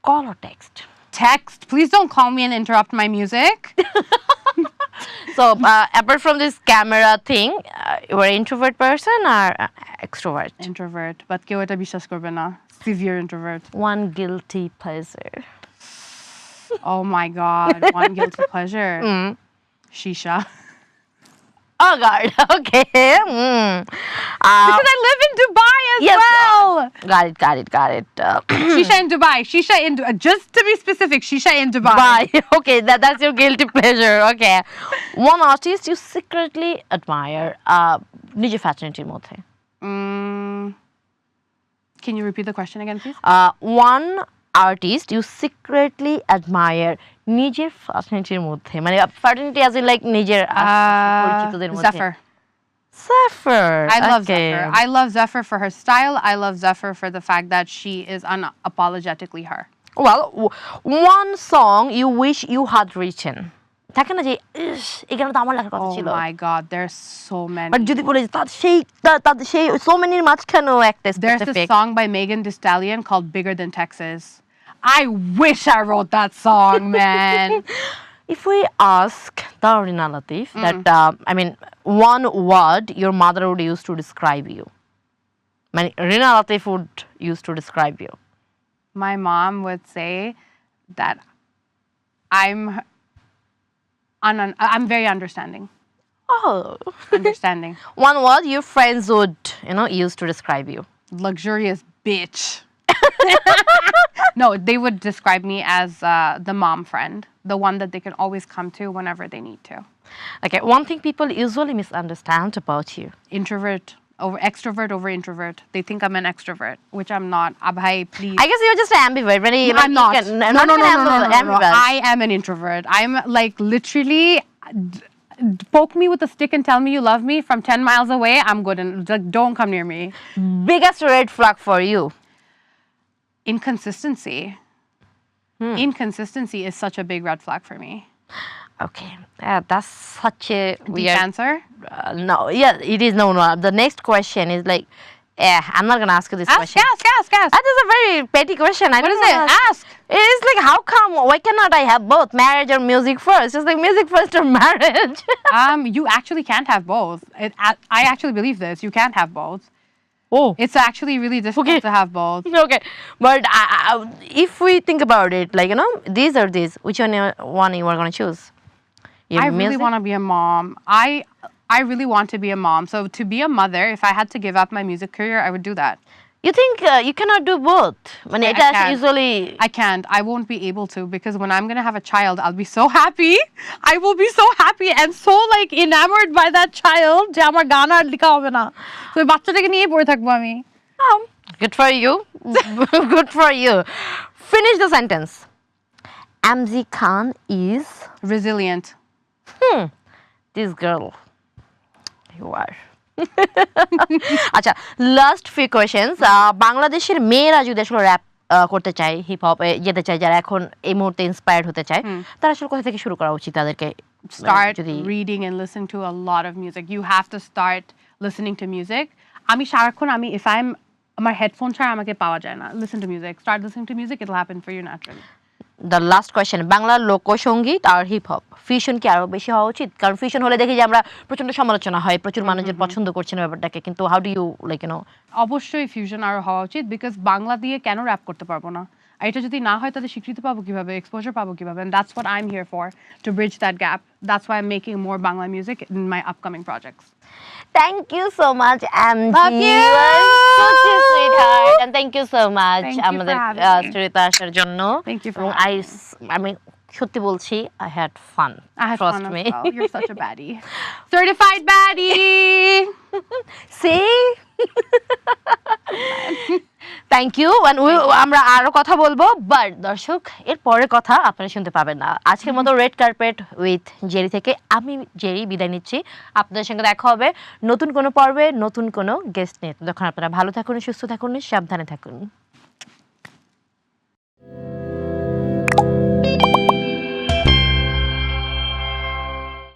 Call or text? Text. Please don't call me and interrupt my music. So apart from this camera thing, you're an introvert person or extrovert? Introvert. But কেউ এটা বিশ্বাস করবে না. Severe introvert. One guilty pleasure. Oh my God. One guilty pleasure. Shisha. Oh God. Okay. Because I live in Dubai as Yes. well. Got it. Shisha in Dubai. Shisha in just to be specific, shisha in Dubai. Bye. Okay, that's your guilty pleasure. Okay. One artist you secretly admire. নিজের ফ্যাশনিটির মধ্যে. Can you repeat the question again, please? One artist you secretly admire নিজের ফ্যাশনিটির মধ্যে মানে ফ্যাশনিটি as in like নিজের পরিচিতদের মধ্যে. Zephyr. Zephyr. I love okay. Zephyr. I love Zephyr for her style. I love Zephyr for the fact that she is unapologetically her. Well, one song you wish you had written. থাকে না যে ইস এখানে তো আমার লেখার কথা Oh ছিল my God, there's so many. But যদি বলে যে তার সেই সো মেনির মাঝখানেও একটা There's a specific song by Megan Thee Stallion called "Bigger Than Texas." I wish I wrote that song, man. If we ask Darina Latif that I mean one word your mother would use to describe you, মানে Rina Latif would use to describe you. My mom would say that I'm very understanding. Oh, Understanding. one word your friends would use to describe you. Luxurious bitch. No, they would describe me as the mom friend, the one that they can always come to whenever they need to. Okay, one thing people usually misunderstand about you. Extrovert over introvert. They think I'm an extrovert, which I'm not. Abhay, please. I guess you're just an ambivert. When you, I'm not. No. Ambivert. I am an introvert. I'm like literally poke me with a stick and tell me you love me from 10 miles away. I'm good and like don't come near me. Biggest red flag for you. Inconsistency. Inconsistency is such a big red flag for me. Okay, that's such a Deep weird answer. no, yeah, it is no. The next question is like, I'm not gonna ask you this question. Ask. That is a very petty question. What is it? Ask. It's like, how come? Why cannot I have both marriage or music first? It's like music first or marriage. You actually can't have both. I actually believe this. You can't have both. Oh, It's actually really difficult to have both. okay. But if we think about it, like these or these, which one you are gonna choose? Your I really music? want to be a mom. I really want to be a mom. So to be a mother, if I had to give up my music career, I would do that. You think you cannot do both? When I it can. usually. I can't. I won't be able to because when I'm gonna have a child, I'll be so happy. I will be so happy and so like enamored by that child. যে আমার গান আর লেখা হবে না। তো ওই বাচ্চাটাকে নিয়ে পড়ে থাকবো আমি। Oh, good for you. Good for you. Finish the sentence. Amzi Khan is Resilient. this girl. You are. আচ্ছা, লাস্ট ফিউ কোয়েশ্চেন্স। বাংলাদেশের মেয়েরা যদি আসলে র্যাপ করতে চায়, হিপ হপ যেতে চায়, যারা এখন এই মুহূর্তে ইন্সপায়ার্ড হতে চায়, তারা আসলে কোথা থেকে শুরু করা উচিত তাদেরকে? Start reading and listen to a lot of music. You have to start listening to music. আমি সারাক্ষণ if I'm আমার হেডফোন ছাড়া আমাকে পাওয়া যায় না। Listen to music. Start listening to music. It'll happen for you naturally. The last question, Bangla লোকসঙ্গীত আর hip hop fusion কি আরো বেশি হওয়া উচিত? কারণ ফিউশন হলে দেখি যে আমরা প্রচন্ড সমালোচনা হয়, প্রচুর মানুষজন পছন্দ করছে না ব্যাপারটাকে, কিন্তু হাউ ডু ইউ লাইক অবশ্যই ফিউশন আর হওয়া উচিত বিকজ বাংলা দিয়ে কেন র্যাপ করতে পারবো না? আর এটা যদি না হয় তাহলে স্বীকৃতি পাবো কিভাবে, এক্সপোজার পাবো কিভাবে? And that's what I'm here for, to bridge that gap. That's why I'm making more Bangla music in my upcoming projects. Thank you so much, Amji. Love you. Such a sweetheart, and thank you so much Thank you for আমাদের having me. স্টোরিতে আসার জন্য। Thank you for এবং আমি সত্যি বলছি, I had fun. I had Trust fun me. as well. You're such a baddie. Certified baddie. See? Thank you. আমরা আরো কথা বলবো, বাট দর্শক এর পরের কথা আপনারা শুনতে পাবেন না। আজকের মতো রেড কার্পেট উইথ জেরি থেকে আমি জেরি বিদায় নিচ্ছি। আপনাদের সঙ্গে দেখা হবে নতুন কোনো পর্বে, নতুন কোনো গেস্ট নিয়ে। তখন আপনারা ভালো থাকুন, সুস্থ থাকুন, সাবধানে থাকুন।